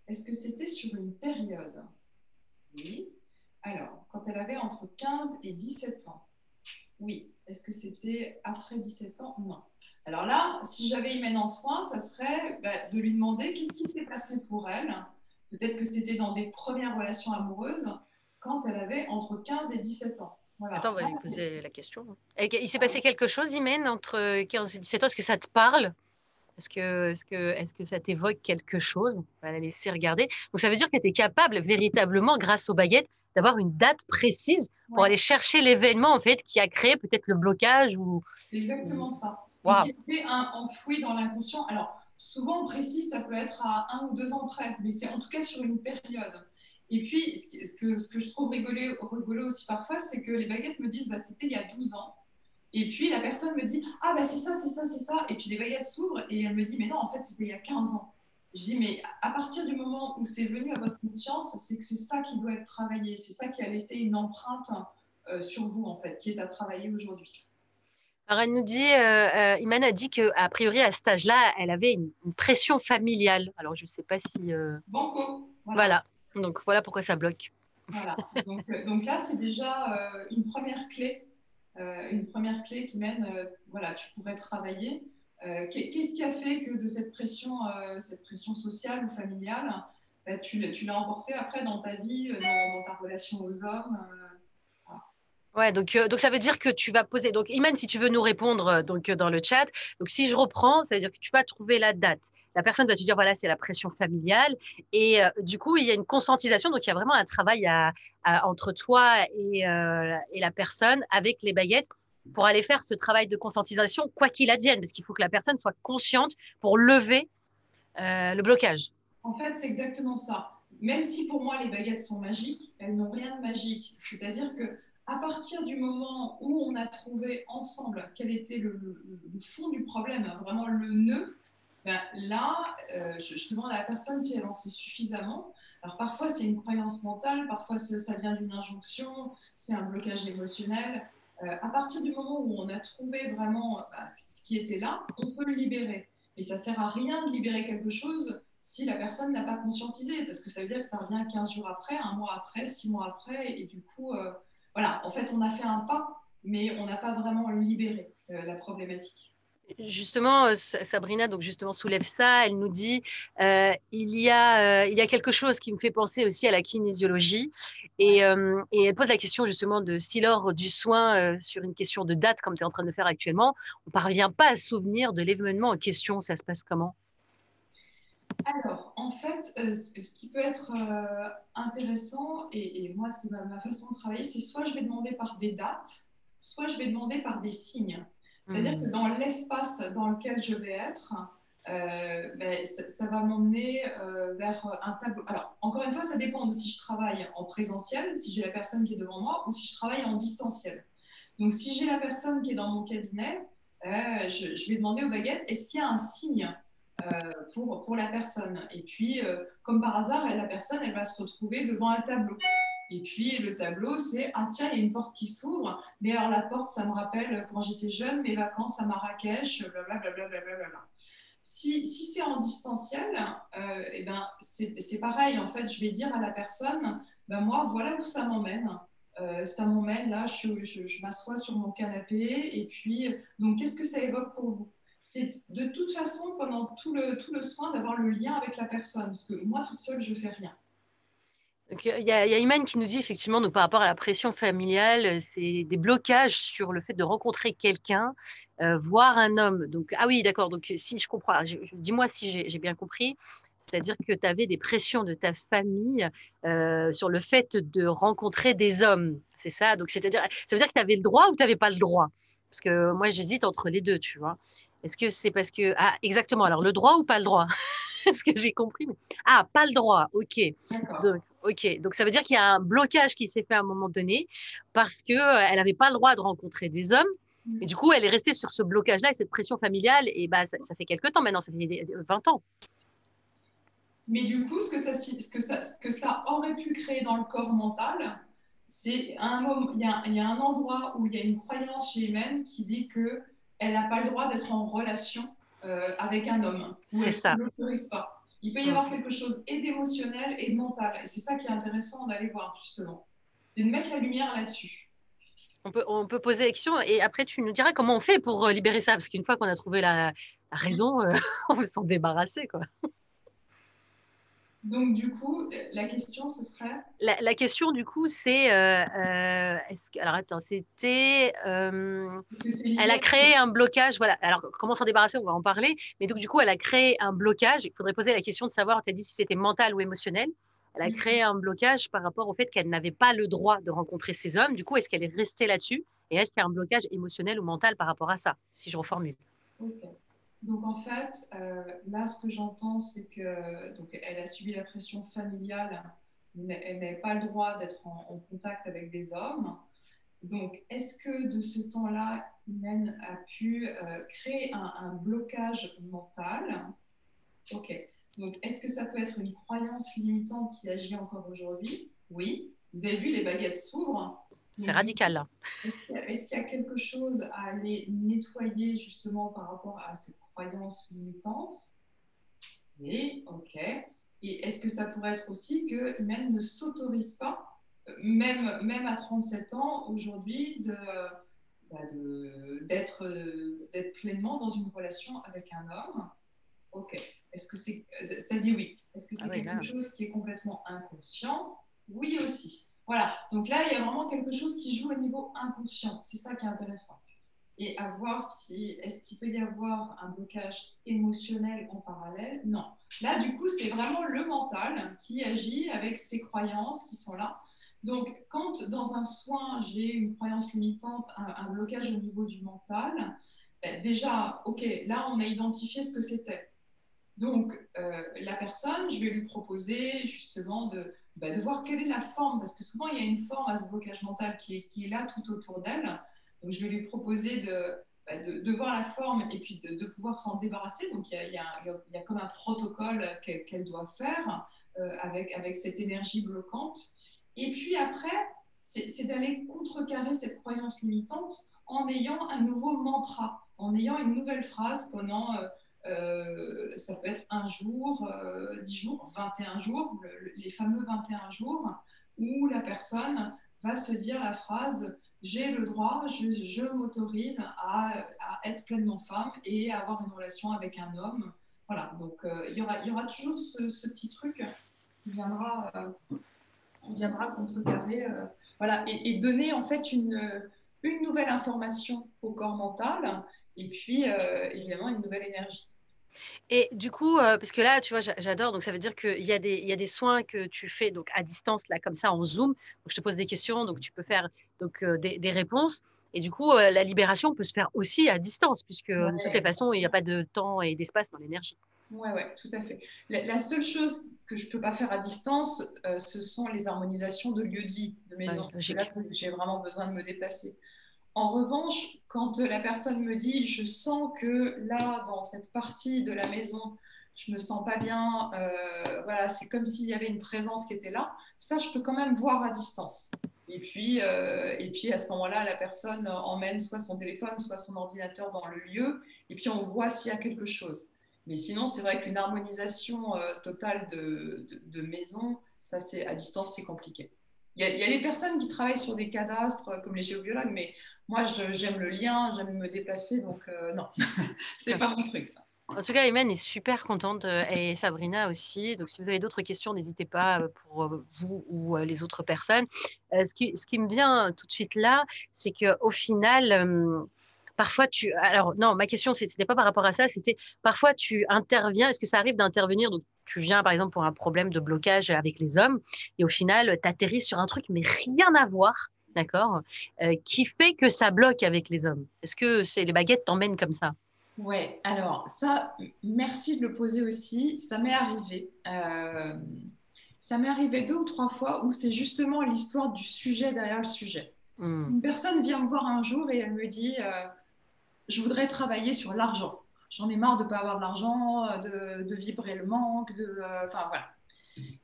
Est-ce que c'était sur une période? Oui. Alors, quand elle avait entre 15 et 17 ans? Oui. Est-ce que c'était après 17 ans? Non. Alors là, si j'avais Imen en soin, ça serait de lui demander qu'est-ce qui s'est passé pour elle. Peut-être que c'était dans des premières relations amoureuses quand elle avait entre 15 et 17 ans. Attends, Voilà. on va lui poser la question, hein. Il s'est passé quelque chose, Imen, entre 15 et 17 ans? Est-ce que ça te parle? Est-ce que ça t'évoque quelque chose? On va la laisser regarder. Donc, ça veut dire que tu es capable, véritablement, grâce aux baguettes, d'avoir une date précise pour Ouais, aller chercher l'événement, en fait, qui a créé peut-être le blocage c'est exactement ça. Et qui Waouh! était enfoui dans l'inconscient. Alors, souvent précis, ça peut être à 1 ou 2 ans près, mais c'est en tout cas sur une période. Et puis, ce que je trouve rigolo aussi parfois, c'est que les baguettes me disent c'était il y a 12 ans. Et puis la personne me dit ah c'est ça, c'est ça, c'est ça. Et puis les baguettes s'ouvrent et elle me dit mais non, en fait, c'était il y a 15 ans. Je dis mais à partir du moment où c'est venu à votre conscience, c'est que c'est ça qui doit être travaillé, c'est ça qui a laissé une empreinte sur vous, en fait, qui est à travailler aujourd'hui. Alors, elle nous dit, Iman a dit qu'à priori, à cet âge-là, elle avait une pression familiale. Alors, je ne sais pas si... Banco, voilà. Voilà. Donc, voilà pourquoi ça bloque. Voilà. Donc là, c'est déjà une première clé qui mène, voilà, tu pourrais travailler. Qu'est-ce qui a fait que de cette pression sociale ou familiale, tu l'as emporté après dans ta vie, dans ta relation aux hommes voilà. Ouais, donc ça veut dire que tu vas poser. Donc, Iman, si tu veux nous répondre dans le chat, donc si je reprends, ça veut dire que tu vas trouver la date. La personne va te dire, voilà, c'est la pression familiale. Et du coup, il y a une conscientisation. Donc, il y a vraiment un travail entre toi et la personne avec les baguettes pour aller faire ce travail de conscientisation, quoi qu'il advienne, parce qu'il faut que la personne soit consciente pour lever le blocage. En fait, c'est exactement ça. Même si pour moi les baguettes sont magiques, elles n'ont rien de magique. C'est-à-dire que à partir du moment où on a trouvé ensemble quel était le fond du problème, vraiment le nœud, là, je demande à la personne si elle en sait suffisamment. Alors parfois c'est une croyance mentale, parfois ça vient d'une injonction, c'est un blocage émotionnel. À partir du moment où on a trouvé vraiment ce qui était là, on peut le libérer. Mais ça ne sert à rien de libérer quelque chose si la personne n'a pas conscientisé, parce que ça veut dire que ça revient 15 jours après, un mois après, 6 mois après, et du coup, voilà, en fait, on a fait un pas, mais on n'a pas vraiment libéré la problématique. Justement, Sabrina donc justement soulève ça. Elle nous dit il y a quelque chose qui me fait penser aussi à la kinésiologie Ouais. et elle pose la question justement de si lors du soin sur une question de date comme tu es en train de le faire actuellement, on parvient pas à se souvenir de l'événement en question. Ça se passe comment? Alors, en fait, ce qui peut être intéressant, et moi, c'est ma façon de travailler, c'est soit je vais demander par des dates, soit je vais demander par des signes. C'est-à-dire que Hmm. dans l'espace dans lequel je vais être, ça va m'emmener vers un tableau. Alors, encore une fois, ça dépend de si je travaille en présentiel, si j'ai la personne qui est devant moi, ou si je travaille en distanciel. Donc, si j'ai la personne qui est dans mon cabinet, je vais demander aux baguettes, est-ce qu'il y a un signe pour la personne. Et puis, comme par hasard, la personne, elle va se retrouver devant un tableau. Et puis le tableau, c'est ah tiens, il y a une porte qui s'ouvre, mais alors la porte, ça me rappelle quand j'étais jeune, mes vacances à Marrakech, blablabla. Si c'est en distanciel, eh ben, c'est pareil. En fait, je vais dire à la personne, ben moi, voilà où ça m'emmène. Ça m'emmène là, je m'assois sur mon canapé et puis, donc, qu'est-ce que ça évoque pour vous? C'est de toute façon, pendant tout le soin, d'avoir le lien avec la personne, parce que moi, toute seule, je fais rien. Donc, il y a Iman qui nous dit effectivement, donc, par rapport à la pression familiale, c'est des blocages sur le fait de rencontrer quelqu'un, voir un homme. Donc, ah oui, d'accord. Donc, si je comprends, alors, dis-moi si j'ai bien compris. C'est-à-dire que tu avais des pressions de ta famille sur le fait de rencontrer des hommes. C'est ça? Donc, c'est-à-dire, ça veut dire que tu avais le droit ou tu n'avais pas le droit? Parce que moi, j'hésite entre les deux, tu vois. Est-ce que c'est parce que... Ah, exactement. Alors, le droit ou pas le droit? Est-ce que j'ai compris? Ah, pas le droit. OK. D'accord. Donc, OK. Donc, ça veut dire qu'il y a un blocage qui s'est fait à un moment donné parce qu'elle n'avait pas le droit de rencontrer des hommes. Et du coup, elle est restée sur ce blocage-là et cette pression familiale. Et bah, ça fait quelques temps maintenant, ça fait 20 ans. Mais du coup, ce que ça aurait pu créer dans le corps mental, c'est un moment, il y a un endroit où il y a une croyance chez Imen qui dit que elle n'a pas le droit d'être en relation avec un homme, ou C'est elle ne ça. l'autorise pas. Il peut y Mm. avoir quelque chose et d'émotionnel et de mental. Et c'est ça qui est intéressant d'aller voir, justement. C'est de mettre la lumière là-dessus. On peut poser la question et après, tu nous diras comment on fait pour libérer ça. Parce qu'une fois qu'on a trouvé la raison, on veut s'en débarrasser, quoi. Donc, du coup, la question, ce serait... La question, du coup, c'est alors, attends, c'était. Est-ce que c'est Elle a lié? créé un blocage. Voilà. Alors, comment s'en débarrasser? On va en parler. Mais donc, du coup, elle a créé un blocage. Il faudrait poser la question de savoir, tu as dit si c'était mental ou émotionnel. Elle a créé un blocage par rapport au fait qu'elle n'avait pas le droit de rencontrer ces hommes. Du coup, est-ce qu'elle est restée là-dessus? Et est-ce qu'il y a un blocage émotionnel ou mental par rapport à ça, si je reformule? Ok. Donc en fait, là, ce que j'entends, c'est que donc elle a subi la pression familiale. Elle n'avait pas le droit d'être en contact avec des hommes. Donc, est-ce que de ce temps-là, Imen a pu créer un blocage mental? Ok. Donc, est-ce que ça peut être une croyance limitante qui agit encore aujourd'hui? Oui. Vous avez vu, les baguettes s'ouvrent. C'est Donc, du coup, radical, là. est-ce qu'il y a quelque chose à aller nettoyer justement par rapport à cette croyance limitante? Oui, ok. Et est-ce que ça pourrait être aussi que même ne s'autorise pas, même à 37 ans aujourd'hui, d'être pleinement dans une relation avec un homme? Ok. Est-ce que ça dit oui. Est-ce que Ah c'est oui, quelque là. chose qui est complètement inconscient? Oui aussi. Voilà. Donc là, il y a vraiment quelque chose qui joue au niveau inconscient. C'est ça qui est intéressant. Et à voir si, est-ce qu'il peut y avoir un blocage émotionnel en parallèle? Non. Là, du coup, c'est vraiment le mental qui agit avec ses croyances qui sont là. Donc, quand dans un soin, j'ai une croyance limitante, un blocage au niveau du mental, ben, déjà, ok, là, on a identifié ce que c'était. Donc, la personne, je vais lui proposer justement de voir quelle est la forme, parce que souvent, il y a une forme à ce blocage mental qui est là tout autour d'elle. Donc, je vais lui proposer de voir la forme et puis de pouvoir s'en débarrasser. Donc, il y a comme un protocole qu'elle doit faire avec cette énergie bloquante. Et puis après, c'est d'aller contrecarrer cette croyance limitante en ayant un nouveau mantra, en ayant une nouvelle phrase pendant ça peut être un jour, 10 jours, 21 jours, les fameux 21 jours, où la personne va se dire la phrase j'ai le droit, je m'autorise à être pleinement femme et à avoir une relation avec un homme. Voilà, donc il y aura toujours ce petit truc qui viendra contrecarrer voilà, et donner en fait une nouvelle information au corps mental et puis évidemment une nouvelle énergie. Et du coup, parce que là, tu vois, j'adore. Donc, ça veut dire qu'il y a des soins que tu fais donc à distance, là, comme ça, en Zoom. Donc, je te pose des questions, donc tu peux faire donc, des réponses. Et du coup, la libération peut se faire aussi à distance, puisque de toutes les Ouais, façons, il n'y a pas de temps et d'espace dans l'énergie. ouais, ouais, tout à fait. La seule chose que je ne peux pas faire à distance, ce sont les harmonisations de lieu de vie, de Ouais, maison. C'est là logique. que j'ai vraiment besoin de me déplacer. En revanche, quand la personne me dit, je sens que là, dans cette partie de la maison, je me sens pas bien, voilà, c'est comme s'il y avait une présence qui était là, ça, je peux quand même voir à distance. Et puis à ce moment-là, la personne emmène soit son téléphone, soit son ordinateur dans le lieu, et puis on voit s'il y a quelque chose. Mais sinon, c'est vrai qu'une harmonisation totale de maison, ça, c'est à distance, c'est compliqué. Il y a des personnes qui travaillent sur des cadastres comme les géobiologues, mais moi, j'aime le lien, j'aime me déplacer, donc non, c'est pas mon truc, ça. En tout cas, Imen est super contente et Sabrina aussi. Donc, si vous avez d'autres questions, n'hésitez pas pour vous ou les autres personnes. Ce qui me vient tout de suite là, c'est qu'au final, parfois tu. Alors, non, ma question, c'était pas par rapport à ça, c'était parfois tu interviens. Est-ce que ça arrive d'intervenir? Donc, tu viens par exemple pour un problème de blocage avec les hommes et au final, tu atterris sur un truc, mais rien à voir. D'accord, qui fait que ça bloque avec les hommes. Est-ce que c'est les baguettes t'emmènent comme ça? Ouais, alors ça, merci de le poser aussi. Ça m'est arrivé 2 ou 3 fois où c'est justement l'histoire du sujet derrière le sujet. Hmm. Une personne vient me voir un jour et elle me dit, je voudrais travailler sur l'argent. J'en ai marre de ne pas avoir de l'argent, de vibrer le manque, enfin voilà.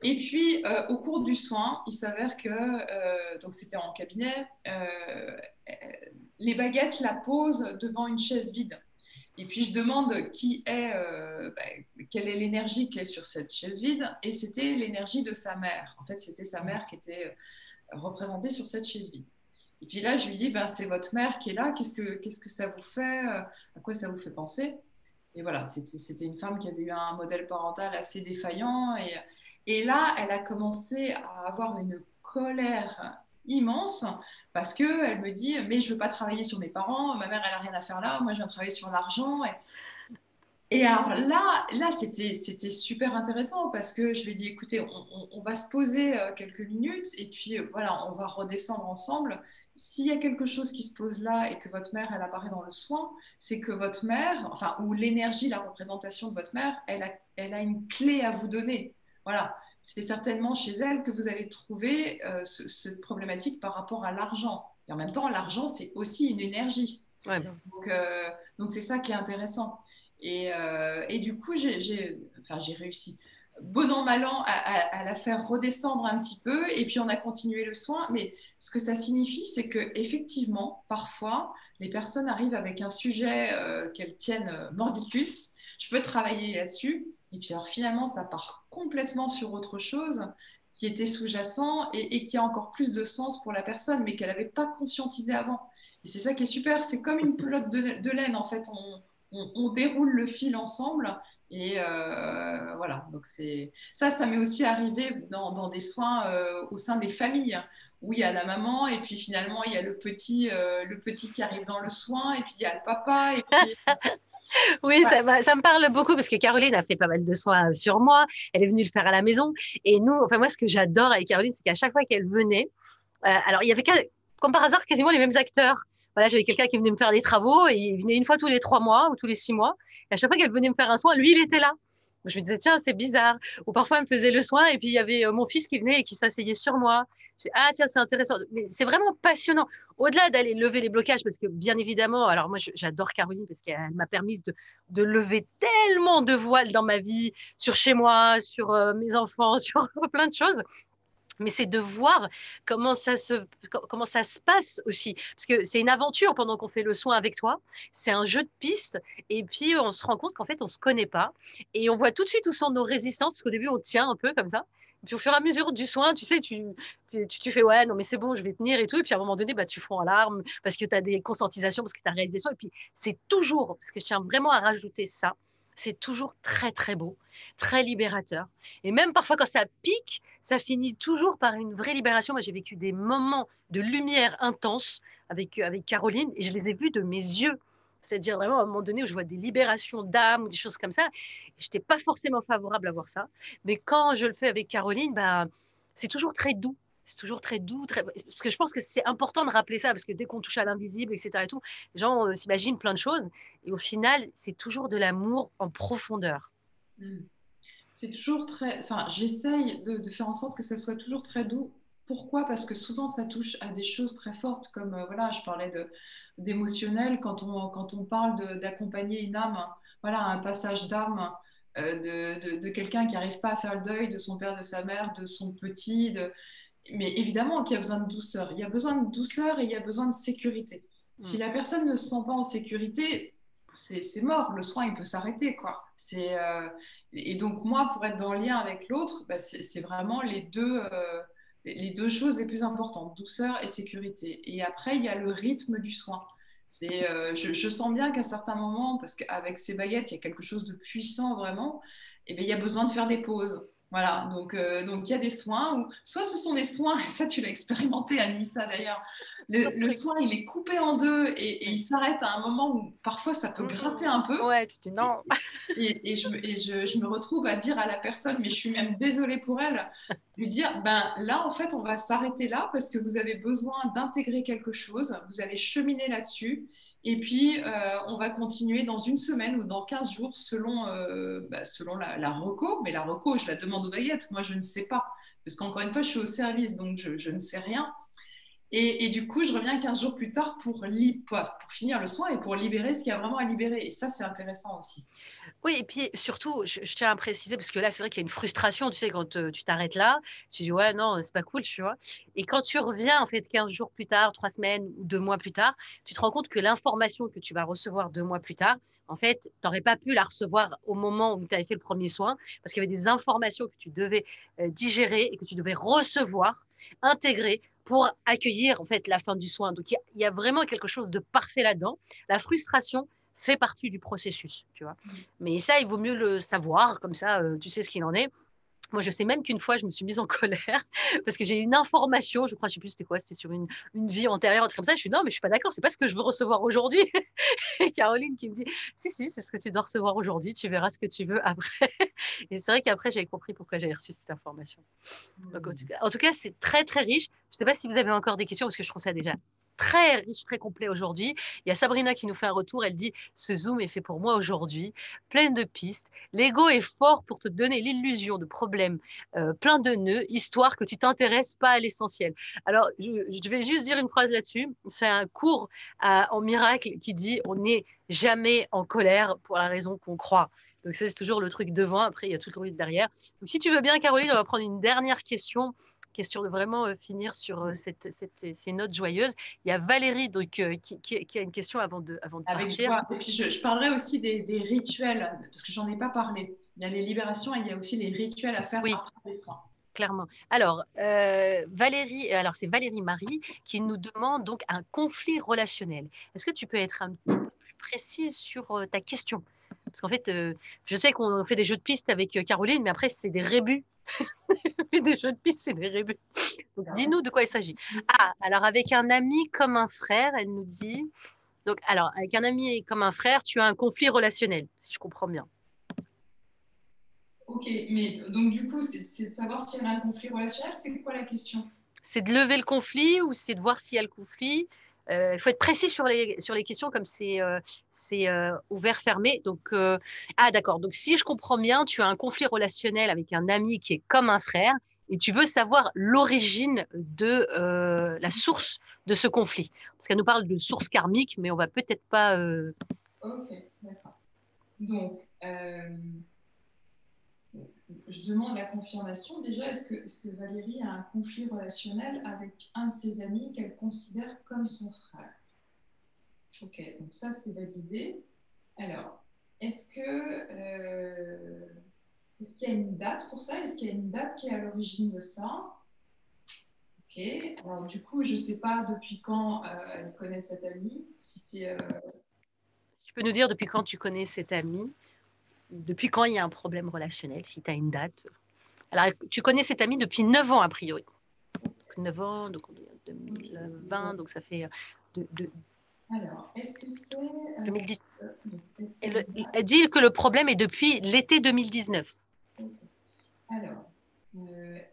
Et puis, au cours du soin, il s'avère que, donc c'était en cabinet, les baguettes la posent devant une chaise vide. Et puis, je demande quelle est l'énergie qui est sur cette chaise vide. Et c'était l'énergie de sa mère. En fait, c'était sa mère qui était représentée sur cette chaise vide. Et puis là, je lui dis, ben, c'est votre mère qui est là. Qu'est-ce que ça vous fait? À quoi ça vous fait penser? Et voilà, c'était une femme qui avait eu un modèle parental assez défaillant. Et là, elle a commencé à avoir une colère immense parce qu'elle me dit, mais je ne veux pas travailler sur mes parents, ma mère, elle n'a rien à faire là, moi, je viens travailler sur l'argent. Et alors là c'était super intéressant parce que je lui ai dit, écoutez, on va se poser quelques minutes et puis voilà, on va redescendre ensemble. S'il y a quelque chose qui se pose là et que votre mère, elle apparaît dans le soin, c'est que votre mère, enfin, ou l'énergie, la représentation de votre mère, elle a une clé à vous donner. Voilà. C'est certainement chez elle que vous allez trouver cette problématique par rapport à l'argent. Et en même temps, l'argent, c'est aussi une énergie. Ouais, ben, Donc c'est ça qui est intéressant. Et du coup, j'ai réussi, bon an, mal an, à la faire redescendre un petit peu. Et puis, on a continué le soin. Mais ce que ça signifie, c'est que effectivement, parfois, les personnes arrivent avec un sujet qu'elles tiennent mordicus. Je peux travailler là-dessus. Et puis, alors, finalement, ça part complètement sur autre chose qui était sous-jacent et qui a encore plus de sens pour la personne, mais qu'elle n'avait pas conscientisé avant. Et c'est ça qui est super. C'est comme une pelote de laine, en fait. On déroule le fil ensemble. Et voilà, donc ça m'est aussi arrivé dans des soins au sein des familles où il y a la maman et puis finalement il y a le petit qui arrive dans le soin et puis il y a le papa et puis oui, ouais. ça me parle beaucoup parce que Caroline a fait pas mal de soins sur moi. Elle est venue le faire à la maison. Et nous, enfin, moi, ce que j'adore avec Caroline, c'est qu'à chaque fois qu'elle venait, alors il y avait, comme par hasard, quasiment les mêmes acteurs. Voilà, j'avais quelqu'un qui venait me faire des travaux et il venait une fois tous les 3 mois ou tous les 6 mois. Et à chaque fois qu'elle venait me faire un soin, lui, il était là. Je me disais, tiens, c'est bizarre. Ou parfois, elle me faisait le soin et puis il y avait mon fils qui venait et qui s'asseyait sur moi. Je dis, ah, tiens, c'est intéressant. Mais c'est vraiment passionnant. Au-delà d'aller lever les blocages, parce que bien évidemment, alors moi, j'adore Caroline parce qu'elle m'a permis de lever tellement de voiles dans ma vie, sur chez moi, sur mes enfants, sur plein de choses, mais c'est de voir comment ça se passe aussi. Parce que c'est une aventure pendant qu'on fait le soin avec toi. C'est un jeu de pistes. Et puis, on se rend compte qu'en fait, on ne se connaît pas. Et on voit tout de suite où sont nos résistances. Parce qu'au début, on tient un peu comme ça. Et puis, au fur et à mesure du soin, tu sais, tu fais, ouais, non, mais c'est bon, je vais tenir et tout. Et puis, à un moment donné, bah, tu fonds en larmes parce que tu as des conscientisations, parce que tu as réalisation. Et puis, c'est toujours, parce que je tiens vraiment à rajouter ça, c'est toujours très, très beau, très libérateur. Et même parfois, quand ça pique, ça finit toujours par une vraie libération. Moi, j'ai vécu des moments de lumière intense avec Caroline et je les ai vus de mes yeux. C'est-à-dire vraiment à un moment donné où je vois des libérations d'âme ou des choses comme ça. Je n'étais pas forcément favorable à voir ça. Mais quand je le fais avec Caroline, bah, c'est toujours très doux. C'est toujours très doux. Parce que je pense que c'est important de rappeler ça, parce que dès qu'on touche à l'invisible, etc., et tout, les gens s'imaginent plein de choses. Et au final, c'est toujours de l'amour en profondeur. C'est toujours très, enfin, j'essaye de faire en sorte que ça soit toujours très doux Pourquoi? Parce que souvent, ça touche à des choses très fortes, comme voilà, je parlais d'émotionnel, quand on parle d'accompagner une âme, voilà, un passage d'âme de quelqu'un qui n'arrive pas à faire le deuil de son père, de sa mère, de son petit. Mais évidemment qu'il y a besoin de douceur. Il y a besoin de douceur et il y a besoin de sécurité. Si Mm. la personne ne se sent pas en sécurité, c'est mort. Le soin, il peut s'arrêter, quoi. Et donc, moi, pour être dans le lien avec l'autre, bah, c'est vraiment les deux choses les plus importantes, douceur et sécurité. Et après, il y a le rythme du soin. Je sens bien qu'à certains moments, parce qu'avec ces baguettes, il y a quelque chose de puissant vraiment, et bien, il y a besoin de faire des pauses. Voilà, donc il y a des soins, où, soit ce sont des soins, et ça tu l'as expérimenté Anissa d'ailleurs, le Surpris. soin il est coupé en deux et il s'arrête à un moment où parfois ça peut gratter un peu, Ouais, tu dis et, non. je me retrouve à dire à la personne, mais je suis même désolée pour elle, lui dire, ben là en fait on va s'arrêter là parce que vous avez besoin d'intégrer quelque chose, vous allez cheminer là-dessus, et puis on va continuer dans une semaine ou dans 15 jours selon la reco, mais la reco je la demande aux baguettes, moi je ne sais pas, parce qu'encore une fois je suis au service donc je ne sais rien. Et du coup, je reviens 15 jours plus tard pour finir le soin et pour libérer ce qu'il y a vraiment à libérer. Et ça, c'est intéressant aussi. Oui, et puis surtout, je tiens à préciser, parce que là, c'est vrai qu'il y a une frustration, tu sais, quand tu t'arrêtes là, tu dis, ouais, non, c'est pas cool, tu vois. Et quand tu reviens, en fait, 15 jours plus tard, 3 semaines ou 2 mois plus tard, tu te rends compte que l'information que tu vas recevoir 2 mois plus tard, en fait, tu n'aurais pas pu la recevoir au moment où tu avais fait le premier soin, parce qu'il y avait des informations que tu devais digérer et que tu devais recevoir, intégrer pour accueillir, en fait, la fin du soin. Donc, il y a vraiment quelque chose de parfait là-dedans. La frustration fait partie du processus, tu vois. Mais ça, il vaut mieux le savoir, comme ça, tu sais ce qu'il en est. Moi, je sais même qu'une fois, je me suis mise en colère parce que j'ai eu une information, je crois, je sais plus c'était quoi, c'était sur une vie antérieure, un truc comme ça. Je suis non, mais je suis pas d'accord, c'est pas ce que je veux recevoir aujourd'hui. Et Caroline qui me dit, si, si, c'est ce que tu dois recevoir aujourd'hui, tu verras ce que tu veux après. Et c'est vrai qu'après, j'avais compris pourquoi j'avais reçu cette information. Donc, en tout cas, c'est très, très riche. Je ne sais pas si vous avez encore des questions parce que je trouve ça déjà très riche, très complet aujourd'hui. Il y a Sabrina qui nous fait un retour. Elle dit, ce Zoom est fait pour moi aujourd'hui, plein de pistes. L'ego est fort pour te donner l'illusion de problèmes, plein de nœuds, histoire que tu t'intéresses pas à l'essentiel. Alors, je vais juste dire une phrase là-dessus. C'est un cours en miracle qui dit, on n'est jamais en colère pour la raison qu'on croit. Donc ça, c'est toujours le truc devant. Après, il y a tout le truc derrière. Donc, si tu veux bien, Caroline, on va prendre une dernière question, question de vraiment finir sur ces notes joyeuses. Il y a Valérie donc, qui a une question avant de Avec partir. joie. Et puis, je parlerai aussi des rituels, parce que j'en ai pas parlé. Il y a les libérations et il y a aussi les rituels à faire Oui, après les soins. clairement. Alors, Valérie, alors c'est Valérie Marie qui nous demande donc un conflit relationnel. Est-ce que tu peux être un petit peu plus précise sur ta question? Parce qu'en fait, je sais qu'on fait des jeux de pistes avec Caroline, mais après, c'est des rébus. Des jeux de pistes, c'est des rébus. Donc, Alors, dis-nous de quoi il s'agit. Ah, alors avec un ami comme un frère, elle nous dit. Donc, alors, avec un ami comme un frère, tu as un conflit relationnel, si je comprends bien. ok, mais donc du coup, c'est de savoir s'il y a un conflit relationnel. C'est quoi la question? C'est de lever le conflit ou c'est de voir s'il y a le conflit? Il faut être précis sur les questions comme c'est ouvert, fermé. Donc, ah d'accord. Donc, si je comprends bien, tu as un conflit relationnel avec un ami qui est comme un frère et tu veux savoir l'origine de la source de ce conflit. Parce qu'elle nous parle de source karmique, mais on va peut-être pas. Ok, d'accord. Donc, je demande la confirmation. Déjà, est-ce que Valérie a un conflit relationnel avec un de ses amis qu'elle considère comme son frère? Ok, donc ça, c'est validé. Alors, est-ce que est-ce qu'il y a une date pour ça? Est-ce qu'il y a une date qui est à l'origine de ça? Ok, alors du coup, je ne sais pas depuis quand elle connaît cette amie. Si c'est, Tu peux nous dire depuis quand tu connais cet ami, depuis quand il y a un problème relationnel, si tu as une date. Alors, tu connais cet ami depuis 9 ans, a priori. Donc, 9 ans, donc on est en bon. 2020, donc ça fait de Alors, est-ce que c'est 2010. est-ce qu'il y a Elle, une elle date? dit que le problème est depuis l'été 2019. Ok. Alors,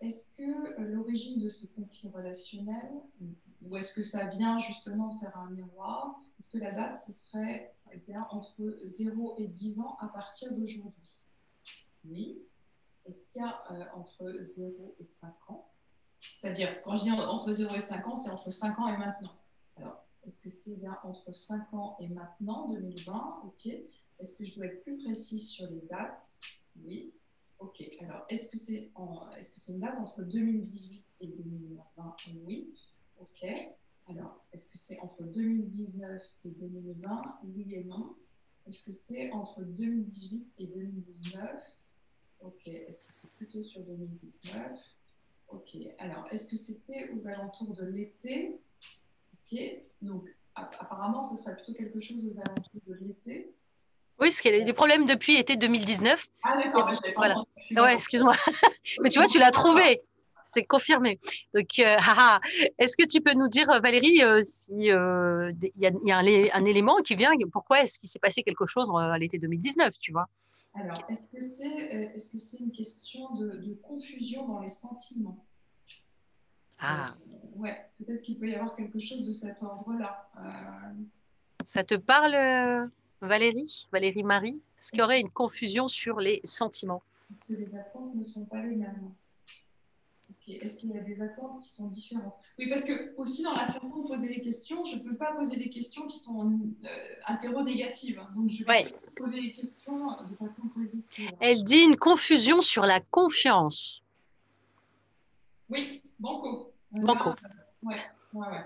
est-ce que l'origine de ce conflit relationnel, ou est-ce que ça vient justement faire un miroir, est-ce que la date, ce serait eh bien, entre 0 et 10 ans à partir d'aujourd'hui? Oui. Est-ce qu'il y a entre 0 et 5 ans? C'est-à-dire, quand je dis entre 0 et 5 ans, c'est entre 5 ans et maintenant. Alors, est-ce que c'est bien entre 5 ans et maintenant, 2020? Ok. Est-ce que je dois être plus précise sur les dates? Oui. Ok. Alors, est-ce que c'est une date entre 2018 et 2020? Oui. Ok. Alors, est-ce que c'est entre 2019 et 2020? Oui et non. Est-ce que c'est entre 2018 et 2019? Ok. Est-ce que c'est plutôt sur 2019? Ok. Alors, est-ce que c'était aux alentours de l'été? Ok. Donc, apparemment, ce serait plutôt quelque chose aux alentours de l'été. Oui, parce qu'il y a des problèmes depuis été 2019. Ah, d'accord, mais je n'avais pas Voilà. entendu. Ouais, excuse-moi. Mais tu vois, tu l'as trouvé. C'est confirmé. Donc, est-ce que tu peux nous dire, Valérie, si il y a un élément qui vient, pourquoi est-ce qu'il s'est passé quelque chose à l'été 2019, tu vois? Alors, est-ce que c'est une question de confusion dans les sentiments? Euh, Ah, ouais, peut-être qu'il peut y avoir quelque chose de cet ordre-là. ça te parle, Valérie? Valérie Marie? Est-ce qu'il y Est-ce aurait une confusion sur les sentiments? est-ce que les attentes ne sont pas les mêmes? Ok. Est-ce qu'il y a des attentes qui sont différentes? Oui, parce que aussi dans la façon de poser les questions, je ne peux pas poser des questions qui sont interro-négatives. Donc, je vais Ouais. poser les questions de façon positive. Elle dit une confusion sur la confiance. Oui, banco. Banco. Là, ouais, ouais, ouais.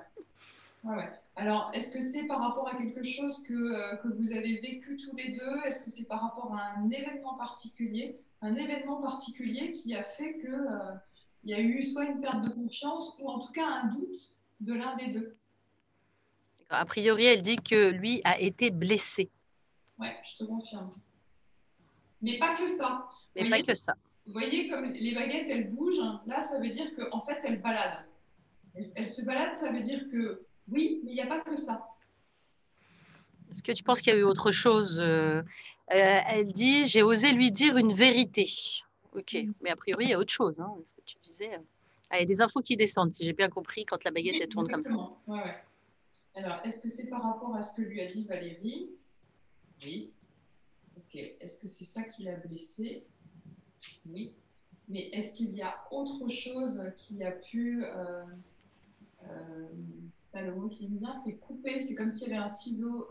Ouais, ouais. Alors, est-ce que c'est par rapport à quelque chose que vous avez vécu tous les deux? Est-ce que c'est par rapport à un événement particulier? Un événement particulier qui a fait que, il y a eu soit une perte de confiance ou en tout cas un doute de l'un des deux? A priori, elle dit que lui a été blessé, Ouais, je te confirme. Mais pas que ça. mais pas que ça. Vous voyez comme les baguettes, elles bougent. Là, ça veut dire qu'en fait, elles baladent. Elles se baladent, ça veut dire que oui, mais il n'y a pas que ça. Est-ce que tu penses qu'il y a eu autre chose? Elle dit, j'ai osé lui dire une vérité. Ok, mais a priori, il y a autre chose, hein, ce que tu disais. Ah, il y a des infos qui descendent, si j'ai bien compris, quand la baguette, elle Oui, tourne comme ça. exactement. Ouais, ouais. Alors, est-ce que c'est par rapport à ce que lui a dit Valérie? Oui. Ok. Est-ce que c'est ça qui l'a blessé? Oui. Mais est-ce qu'il y a autre chose qui a pu... là, le mot qui me vient, c'est couper. C'est comme s'il y avait un ciseau.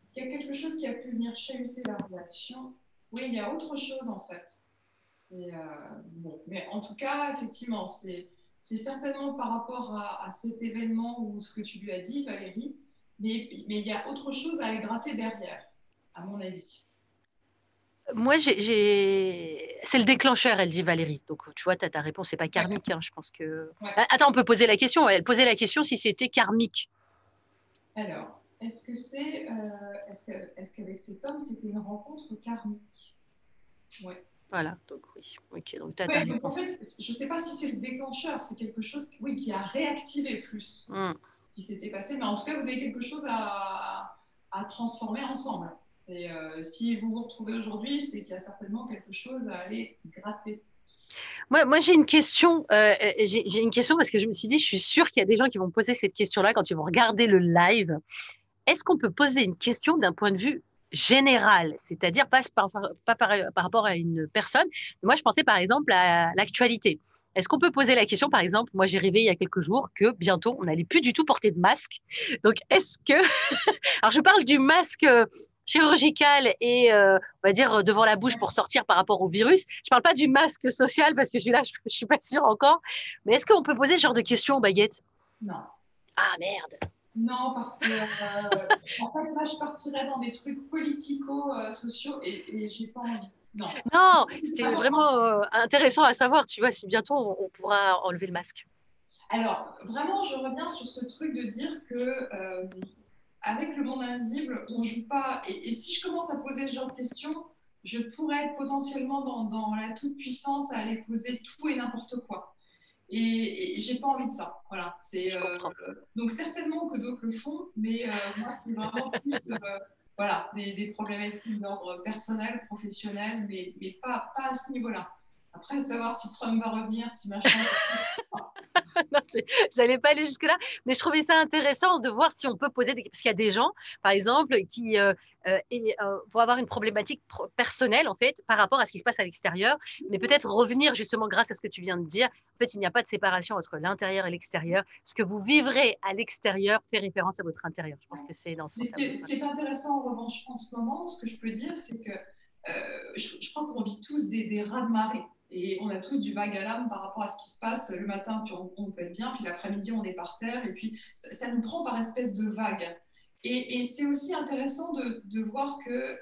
Est-ce qu'il y a quelque chose qui a pu venir chahuter la relation? Oui, il y a autre chose en fait. Bon. Mais en tout cas, effectivement, c'est certainement par rapport à cet événement ou ce que tu lui as dit, Valérie, mais il y a autre chose à aller gratter derrière, à mon avis. Moi, c'est le déclencheur, elle dit Valérie. Donc, tu vois, ta réponse n'est pas Ouais, karmique, hein, je pense que... ouais. Ah, attends, on peut poser la question. Elle posait la question si c'était karmique. Alors, est-ce qu'avec cet homme, c'était une rencontre karmique? Ouais. Voilà, donc oui. Ok, donc tu as ta Ouais, donc en réponse. fait, je ne sais pas si c'est le déclencheur, c'est quelque chose oui, qui a réactivé plus Hmm. ce qui s'était passé, mais en tout cas, vous avez quelque chose à transformer ensemble. Si vous vous retrouvez aujourd'hui, c'est qu'il y a certainement quelque chose à aller gratter. Moi j'ai une question. J'ai une question parce que je me suis dit, je suis sûre qu'il y a des gens qui vont poser cette question-là quand ils vont regarder le live. Est-ce qu'on peut poser une question d'un point de vue général, c'est-à-dire pas par rapport à une personne? Moi, je pensais par exemple à l'actualité. Est-ce qu'on peut poser la question, par exemple, moi j'ai rêvé il y a quelques jours que bientôt on n'allait plus du tout porter de masque. Donc, est-ce que alors, je parle du masque chirurgical et, on va dire, devant la bouche pour sortir par rapport au virus. Je parle pas du masque social parce que celui-là, je suis pas sûre encore. Mais est-ce qu'on peut poser ce genre de questions, Baguette? Non. Ah, merde. Non, parce que en fait, là, je partirais dans des trucs politico-sociaux et j'ai pas envie. Non. Non, c'était vraiment intéressant à savoir, tu vois, si bientôt on pourra enlever le masque. Alors, vraiment, je reviens sur ce truc de dire que avec le monde invisible, on joue pas. Et si je commence à poser ce genre de questions, je pourrais être potentiellement dans la toute-puissance à aller poser tout et n'importe quoi. Et j'ai pas envie de ça. Voilà. Je comprends. Donc certainement que d'autres le font, mais moi, c'est vraiment plus voilà, des problématiques d'ordre personnel, professionnel, mais pas à ce niveau-là. Après, savoir si Trump va revenir, si machin. Non, j'allais pas aller jusque-là, mais je trouvais ça intéressant de voir si on peut poser des... Parce qu'il y a des gens, par exemple, qui vont avoir une problématique personnelle, en fait, par rapport à ce qui se passe à l'extérieur, mais peut-être revenir, justement, grâce à ce que tu viens de dire, en fait, il n'y a pas de séparation entre l'intérieur et l'extérieur. Ce que vous vivrez à l'extérieur fait référence à votre intérieur. Je pense que c'est dans ce Mais sens-là. ce qui est intéressant en revanche en ce moment, ce que je peux dire, c'est que je crois qu'on vit tous des raz-de-marée. Et on a tous du vague à l'âme par rapport à ce qui se passe. Le matin, puis on peut être bien, puis l'après-midi, on est par terre, et puis ça nous prend par espèce de vague. Et c'est aussi intéressant de voir que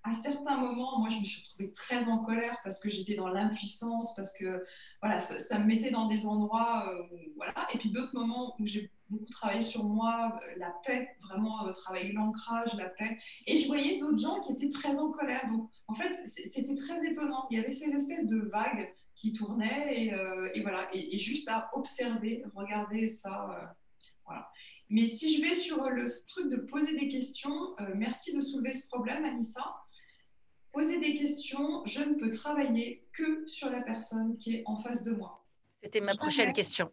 à certains moments, moi, je me suis retrouvée très en colère parce que j'étais dans l'impuissance, parce que voilà, ça me mettait dans des endroits, voilà. Et puis d'autres moments où j'ai beaucoup travaillé sur moi, la paix, vraiment travailler l'ancrage, la paix. Et je voyais d'autres gens qui étaient très en colère. Donc, en fait, c'était très étonnant. Il y avait ces espèces de vagues qui tournaient et voilà. Et juste à observer, regarder ça. Voilà. Mais si je vais sur le truc de poser des questions, merci de soulever ce problème, Anissa. Poser des questions, je ne peux travailler que sur la personne qui est en face de moi. C'était ma prochaine Jamais, question.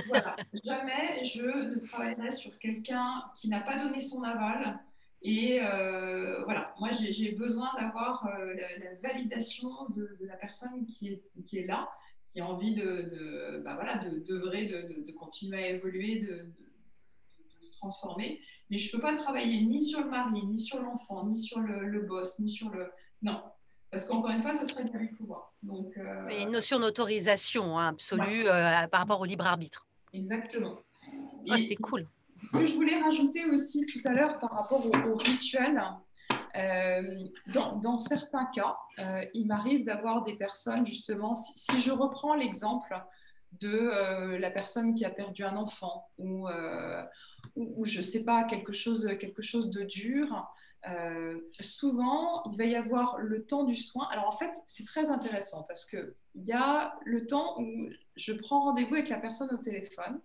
voilà, jamais je ne travaillerai sur quelqu'un qui n'a pas donné son aval. Et voilà, moi j'ai besoin d'avoir la validation de la personne qui est là, qui a envie bah voilà, d'œuvrer, de continuer à évoluer, de se transformer. Mais je ne peux pas travailler ni sur le mari, ni sur l'enfant, ni sur le boss, ni sur le... Non, parce qu'encore une fois, ça serait de l'abus de pouvoir. Donc, Mais une notion d'autorisation ouais, absolue par rapport au libre arbitre. exactement. Oh, Et c'était cool. ce que je voulais rajouter aussi tout à l'heure par rapport au rituel, dans certains cas, il m'arrive d'avoir des personnes, justement, si je reprends l'exemple de la personne qui a perdu un enfant ou je ne sais pas, quelque chose de dur, souvent, il va y avoir le temps du soin. Alors en fait, c'est très intéressant parce qu'il y a le temps où je prends rendez-vous avec la personne au téléphone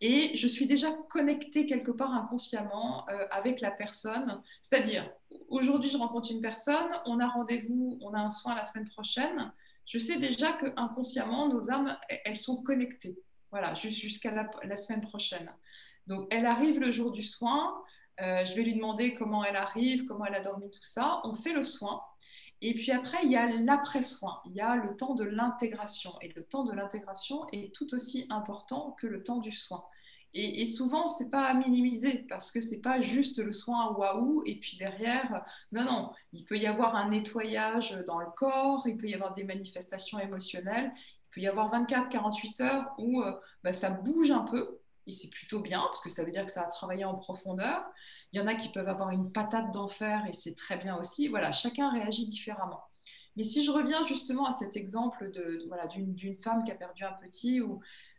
et je suis déjà connectée quelque part inconsciemment avec la personne. C'est-à-dire, aujourd'hui, je rencontre une personne, on a rendez-vous, on a un soin la semaine prochaine. Je sais déjà que inconsciemment, nos âmes, elles sont connectées. Voilà, jusqu'à la semaine prochaine. Donc, elle arrive le jour du soin. Je vais lui demander comment elle arrive, comment elle a dormi, tout ça. On fait le soin. Et puis après, il y a l'après-soin, il y a le temps de l'intégration. Et le temps de l'intégration est tout aussi important que le temps du soin. Et souvent, c'est pas à minimiser parce que c'est pas juste le soin waouh et puis derrière, non, non, il peut y avoir un nettoyage dans le corps, il peut y avoir des manifestations émotionnelles, il peut y avoir 24-48 heures où bah, ça bouge un peu et c'est plutôt bien parce que ça veut dire que ça a travaillé en profondeur. Il y en a qui peuvent avoir une patate d'enfer et c'est très bien aussi. Voilà, chacun réagit différemment. Mais si je reviens justement à cet exemple voilà, d'une femme qui a perdu un petit,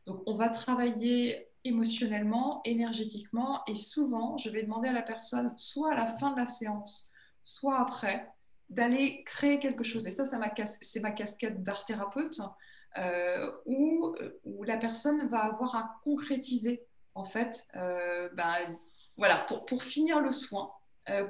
donc on va travailler émotionnellement, énergétiquement, et souvent, je vais demander à la personne, soit à la fin de la séance, soit après, d'aller créer quelque chose. Et ça, c'est ma casquette d'art thérapeute, où la personne va avoir à concrétiser, en fait, voilà, pour finir le soin,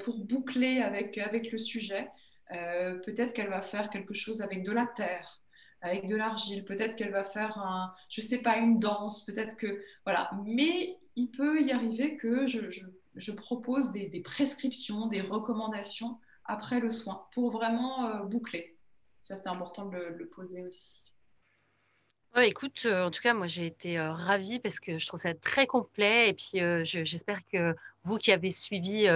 pour boucler avec le sujet. Peut-être qu'elle va faire quelque chose avec de la terre, avec de l'argile, peut-être qu'elle va faire je sais pas, une danse, peut-être que, voilà. Mais il peut y arriver que je propose des prescriptions, des recommandations après le soin pour vraiment boucler. Ça, c'est important de le poser aussi. Ouais, écoute, en tout cas, moi, j'ai été ravie parce que je trouve ça très complet. Et puis, j'espère que vous qui avez suivi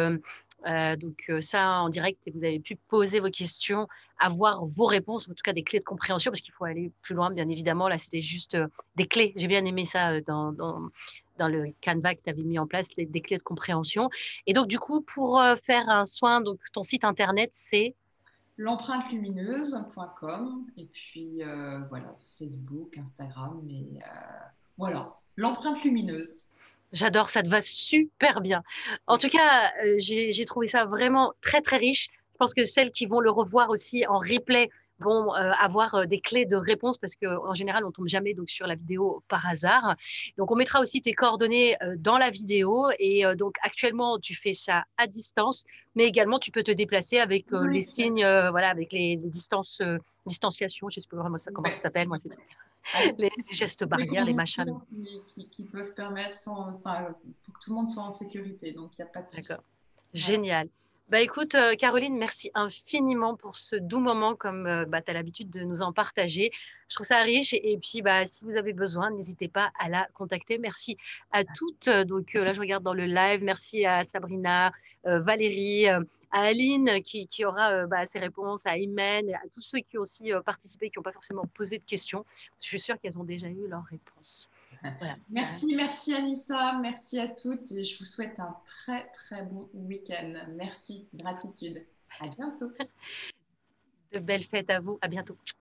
ça en direct et vous avez pu poser vos questions, avoir vos réponses, en tout cas des clés de compréhension, parce qu'il faut aller plus loin, bien évidemment. Là, c'était juste des clés. J'ai bien aimé ça dans le Canva que tu avais mis en place, des clés de compréhension. Et donc, du coup, pour faire un soin, donc ton site internet, c'est l'empreintelumineuse.com et puis voilà, Facebook, Instagram, mais voilà, l'empreinte lumineuse. J'adore, ça te va super bien. En tout cas, j'ai trouvé ça vraiment très, très riche. Je pense que celles qui vont le revoir aussi en replay vont avoir des clés de réponse parce qu'en général, on tombe jamais donc, sur la vidéo par hasard. Donc, on mettra aussi tes coordonnées dans la vidéo. Et donc, actuellement, tu fais ça à distance, mais également, tu peux te déplacer avec les Oui, tout à signes, voilà, avec les distances, distanciation, je ne sais pas vraiment fait. comment ça Ouais. s'appelle, moi, c'est tout. Avec Les gestes les barrières, les machins. conditions qui peuvent permettre enfin, pour que tout le monde soit en sécurité. Donc, il n'y a pas de souci. D'accord. Voilà. Génial. Bah écoute, Caroline, merci infiniment pour ce doux moment comme bah, tu as l'habitude de nous en partager. Je trouve ça riche et puis bah, si vous avez besoin, n'hésitez pas à la contacter. Merci à toutes. Donc là, je regarde dans le live. Merci à Sabrina, Valérie, à Aline qui aura bah, ses réponses, à Imen, à tous ceux qui ont aussi participé, qui n'ont pas forcément posé de questions. Je suis sûre qu'elles ont déjà eu leurs réponses. Voilà. Merci, merci Anissa, merci à toutes et je vous souhaite un très très bon week-end. Merci, gratitude. À bientôt. De belles fêtes à vous. À bientôt.